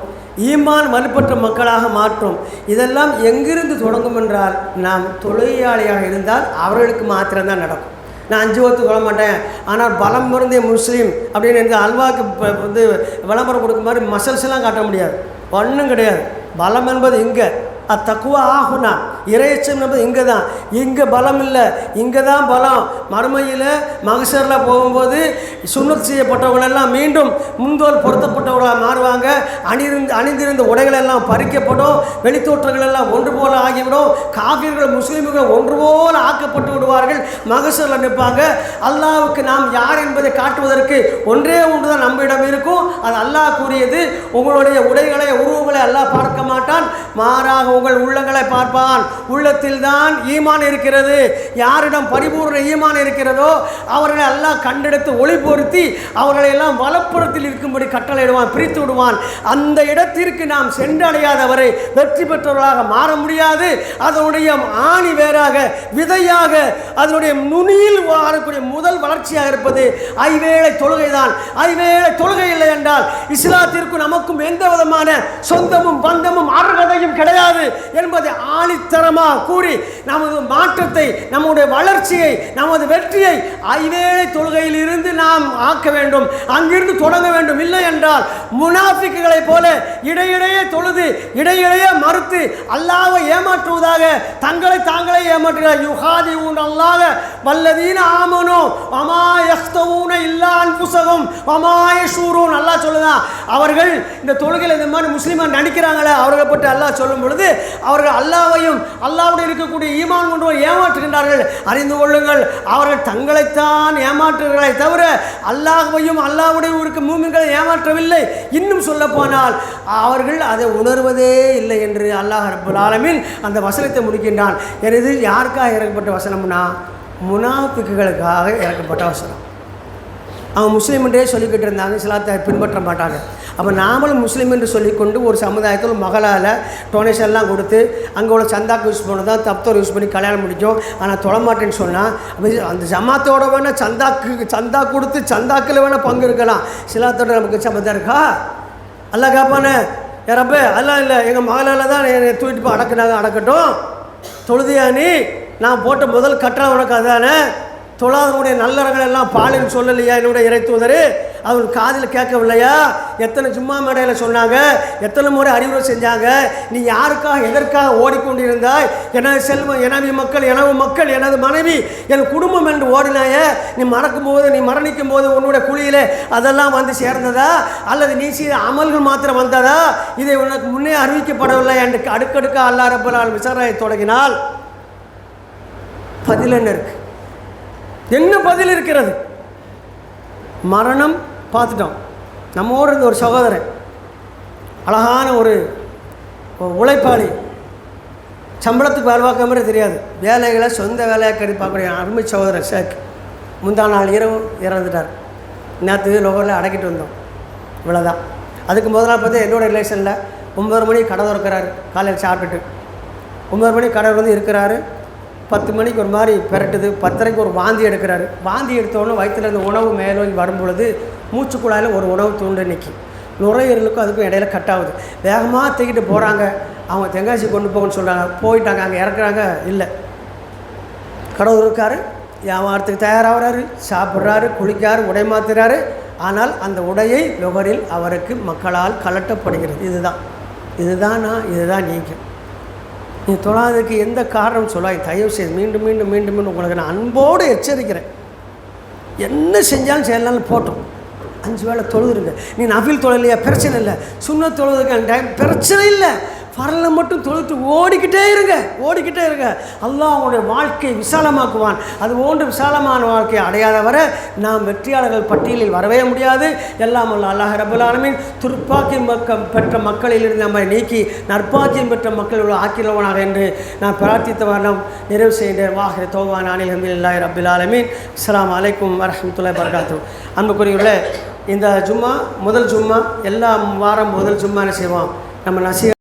S1: ஈமான் வலுப்பற்ற மக்களாக மாற்றும். இதெல்லாம் எங்கிருந்து தொடங்கும் என்றால், நாம் தொழிலாளியாக இருந்தால் அவர்களுக்கு மாத்திரம்தான் நடக்கும். நான் 5 வகுத்து கொள்ள மாட்டேன், ஆனால் பலம் பொருந்திய முஸ்லீம் அப்படின்னு எனக்கு அல்வாக்கு வந்து விளம்பரம் கொடுக்க மாதிரி மசல்ஸ்லாம் காட்ட முடியாது, ஒன்றும் கிடையாது. பலம் என்பது இங்கே, அத்தக்குவா ஆகுனா இறையச்சம் என்பது இங்கே தான். இங்கே பலம் இல்லை, இங்கே தான் பலம். மறுமையில் மகசரில் போகும்போது சுன்னத் செய்யப்பட்டவங்களெல்லாம் மீண்டும் முன்தோல் பொருத்தப்பட்டவர்களாக மாறுவாங்க. அணிந்திருந்த உடைகளெல்லாம் பறிக்கப்படும், வெளித்தோற்றங்கள் எல்லாம் ஒன்று போல ஆகிவிடும். காபிர்கள் முஸ்லீம்கள் ஒன்று போல ஆக்கப்பட்டு விடுவார்கள். மகசரில் நிற்பாங்க. அல்லாஹ்வுக்கு நாம் யார் என்பதை காட்டுவதற்கு ஒன்றே ஒன்று தான் நம்மிடம் இருக்கும். அது அல்லாஹ் கூறியது, உங்களுடைய உடைகளை உருவங்களை அல்லாஹ் பார்க்க மாட்டான், மாறாக உங்கள் உள்ளங்களை பார்ப்பான். உள்ளத்தில் தான் ஈமான் இருக்கிறது. யாரிடம் பரிபூர்ண ஈமான் இருக்கிறதோ அவர்களை அல்லாஹ் கண்டெடுத்து ஒளி பொருத்தி அவர்களை எல்லாம் வலப்புறத்தில் இருக்கும்படி கட்டளையிடுவான், பிரித்து விடுவான். அந்த இடத்திற்கு நாம் சென்றடையாதவரை வெற்றி பெற்றவர்களாக மாற முடியாது. அதனுடைய ஆணி வேறாக விதையாக அதனுடைய நுனியில் வரக்கூடிய முதல் வளர்ச்சியாக இருப்பது ஐவேளை தொழுகை தான். ஐவேளை தொழுகை இல்லை என்றால் இஸ்லாத்திற்கு நமக்கும் எந்த விதமான சொந்தமும் பந்தமும் அருகதையும் கிடையாது என்பதை ஆணித்தரமாக கூறி நமது மாற்றத்தை, நம்முடைய வளர்ச்சியை, நமது வெற்றியை ஐவேளை தொழுகையில் இருந்து நாம் ஆக்க வேண்டும், அங்கிருந்து தொடங்க வேண்டும். இல்லை என்றால் முனாஃபிக்குகளை போல இடையிடையே தொழுது இடையிடையே மறுத்து அல்லாஹ்வை ஏமாற்றுவதாக தங்களை தாங்களே ஏமாற்றுகிறார். யுஹாதிஊன அல்லாஹ வல்லதீன ஆமனு வமா யக்தவூன இல்லா அன்ஃபுஸஹும் வமா யஷூரூன். அல்லாஹ் சொல்லுதான், அவர்கள் இந்த தொழுகையில் இந்த மாதிரி முஸ்லீமாக நடிக்கிறாங்களே அவர்களை பற்றி அல்லாஹ் சொல்லும் பொழுது அவர்கள் அல்லாஹ்வையும் அல்லாஹ்வுடைய இருக்கக்கூடிய ஈமான் கொண்டு ஏமாற்றுகின்றார்கள். அறிந்து கொள்ளுங்கள், அவர்கள் தங்களைத்தான் ஏமாற்றுகிறார்களே தவிர அல்லாஹ்வையும் அல்லாஹ்வுடைய இருக்க மூமின்களை ஏமாற்றவில்லை. இன்னும் சொல்ல போனால் அவர்கள் அதை உணர்வதே இல்லை என்று அல்லாஹ் ரப்பல் ஆலமீன் அந்த வசனத்தை முடிக்கின்றான். இது யாருக்காக இறக்கப்பட்ட வசனம்னா, முனாஃபிக்குகளுக்காக இறக்கப்பட்ட வசனம். அவங்க முஸ்லீம் என்றே சொல்லிக்கிட்டு இருந்தாங்க, இஸ்லாத்தை பின்பற்ற மாட்டாங்க. அப்போ நாமளும் முஸ்லீம் என்று சொல்லிக்கொண்டு ஒரு சமுதாயத்தில் மகளால் டொனேஷன்லாம் கொடுத்து அங்கே உள்ள சந்தாக்கு யூஸ் பண்ண தான் தப்தோர் யூஸ் பண்ணி கல்யாணம் முடிக்கும். ஆனால் தொழமாட்டேன்னு சொன்னால் அந்த ஜமாத்தோட வேணால் சந்தா கொடுத்து சந்தாக்கில் வேணால் பங்கு இருக்கலாம். இஸ்லாத்தோட நமக்கு சம்மந்தம் இருக்கா? அல்லா காப்பானே யாரப்பே எல்லாம் இல்லை, எங்கள் மகளால் தான் என்னை தூக்கிட்டு போய் அடக்குனாங்க, அடக்கட்டும். தொழுதியா நீ? நான் போட்ட முதல் கட்டளை உனக்கு அதானே? தொழாதனுடைய நல்லறங்கள் எல்லாம் பாலின்னு சொல்லலையா என்னுடைய இறை தூதர்? அவர் காதில் கேட்கவில்லையா? எத்தனை சும்மா மேடையில் சொன்னாங்க, எத்தனை முறை அறிவுரை செஞ்சாங்க. நீ யாருக்காக எதற்காக ஓடிக்கொண்டிருந்தாய்? எனது செல்வம், எனது மக்கள், எனது மனைவி, என் குடும்பம் என்று ஓடினாய. நீ மரணிக்கும் போது உன்னுடைய குழியிலே அதெல்லாம் வந்து சேர்ந்ததா, அல்லது நீ செய்த அமல்கள் மாத்திரம் வந்ததா? இதை உனக்கு முன்னே அறிவிக்கப்படவில்லை என்று அடுக்கடுக்க அல்லாஹ் ரப்பல் ஆலமீன் விசாரணை தொடங்கினால் பதில் என்ன இருக்கு? என்ன பதில் இருக்கிறது? மரணம் பார்த்துட்டோம். நம்மோடு இருந்த ஒரு சகோதரன், அழகான ஒரு உழைப்பாளி, சம்பளத்துக்கு வேலை பார்க்க மாதிரி தெரியாது, வேலைகளை சொந்த வேலையை கடிப்பாக்கூடிய அருமை சகோதரன் ஷேக். முந்தா நாள் இரவு இறந்துட்டார். நேற்று லோகரில் அடக்கிட்டு வந்தோம், இவ்வளோதான். அதுக்கு முதல் நாள் பார்த்தா என்னோடய ரிலேஷனில் 9 மணிக்கு கடை திறக்கிறாரு. காலையில் சாப்பிட்டுட்டு 9 மணிக்கு கடை வந்து இருக்கிறாரு. 10 மணிக்கு ஒரு மாதிரி பெரட்டுது. 10:30 ஒரு வாந்தி எடுக்கிறாரு. வாந்தி எடுத்தோடனே வயிற்றில் இந்த உணவு மேலோங்கி வரும்பொழுது மூச்சுக்குழாயில் ஒரு உணவு தூண்டு நிற்கி, நுரையீரலுக்கும் அதுக்கும் இடையில கட்டாகுது. வேகமாக தூக்கிட்டு போகிறாங்க. அவங்க தெங்காசி கொண்டு போகணும்னு சொல்கிறாங்க. போயிட்டாங்க. அங்கே இறக்குறாங்க. இல்லை, கடவுள் இருக்காரு, வியாபாரத்துக்கு தயாராகிறாரு, சாப்பிட்றாரு, குளிக்காரு, உடை மாற்றுறாரு. ஆனால் அந்த உடையை லொகரில் அவருக்கு மக்களால் கலட்டப்படுகிறது. இதுதான் இதுதானா, இதுதான் நீங்கள். நீ தொழாததுக்கு எந்த காரணம் சொல்லாய், தயவு செய்து மீண்டும் மீண்டும் மீண்டும் மீண்டும் உங்களுக்கு நான் அன்போடு எச்சரிக்கிறேன். என்ன செஞ்சாலும் செய்யலாம் போட்டோம், 5 வேளை தொழுதுருங்க. நீ நஃபில் தொழலையா, பிரச்சனை இல்லை. சுன்னத் தொழுதுக்கு டைம் பிரச்சனை இல்லை. பரலை மட்டும் தொழுத்து ஓடிக்கிட்டே இருங்க. அல்லாஹ் அவங்களுடைய வாழ்க்கையை விசாலமாக்குவான். அது போன்று விசாலமான வாழ்க்கையை அடையாத வரை நாம் வெற்றியாளர்கள் பட்டியலில் வரவே முடியாது. எல்லாம் அல்லாஹ் ரப்பல் ஆலமீன் துர்ப்பாக்கியம் பெற்ற மக்களிலிருந்து நம்மை நீக்கி நற்பாக்கியம் பெற்ற மக்கள் ஆக்கிரவனாக என்று நான் பிரார்த்தித்த வண்ணம் நிறைவு செய்கின்றேன். வாஹிர தௌபானா அனில் ஹம்துலில்லாஹி ரப்பில் ஆலமீன். அஸ்ஸலாமு அலைக்கும் வரஹ்மத்துல்லாஹி வபரகாத்துஹு. அன்புக்குரியவர்களே, இந்த ஜும்மா முதல் ஜும்மா, எல்லா வாரம் முதல் ஜும்மா என்ன செய்வோம், நம்ம நசீ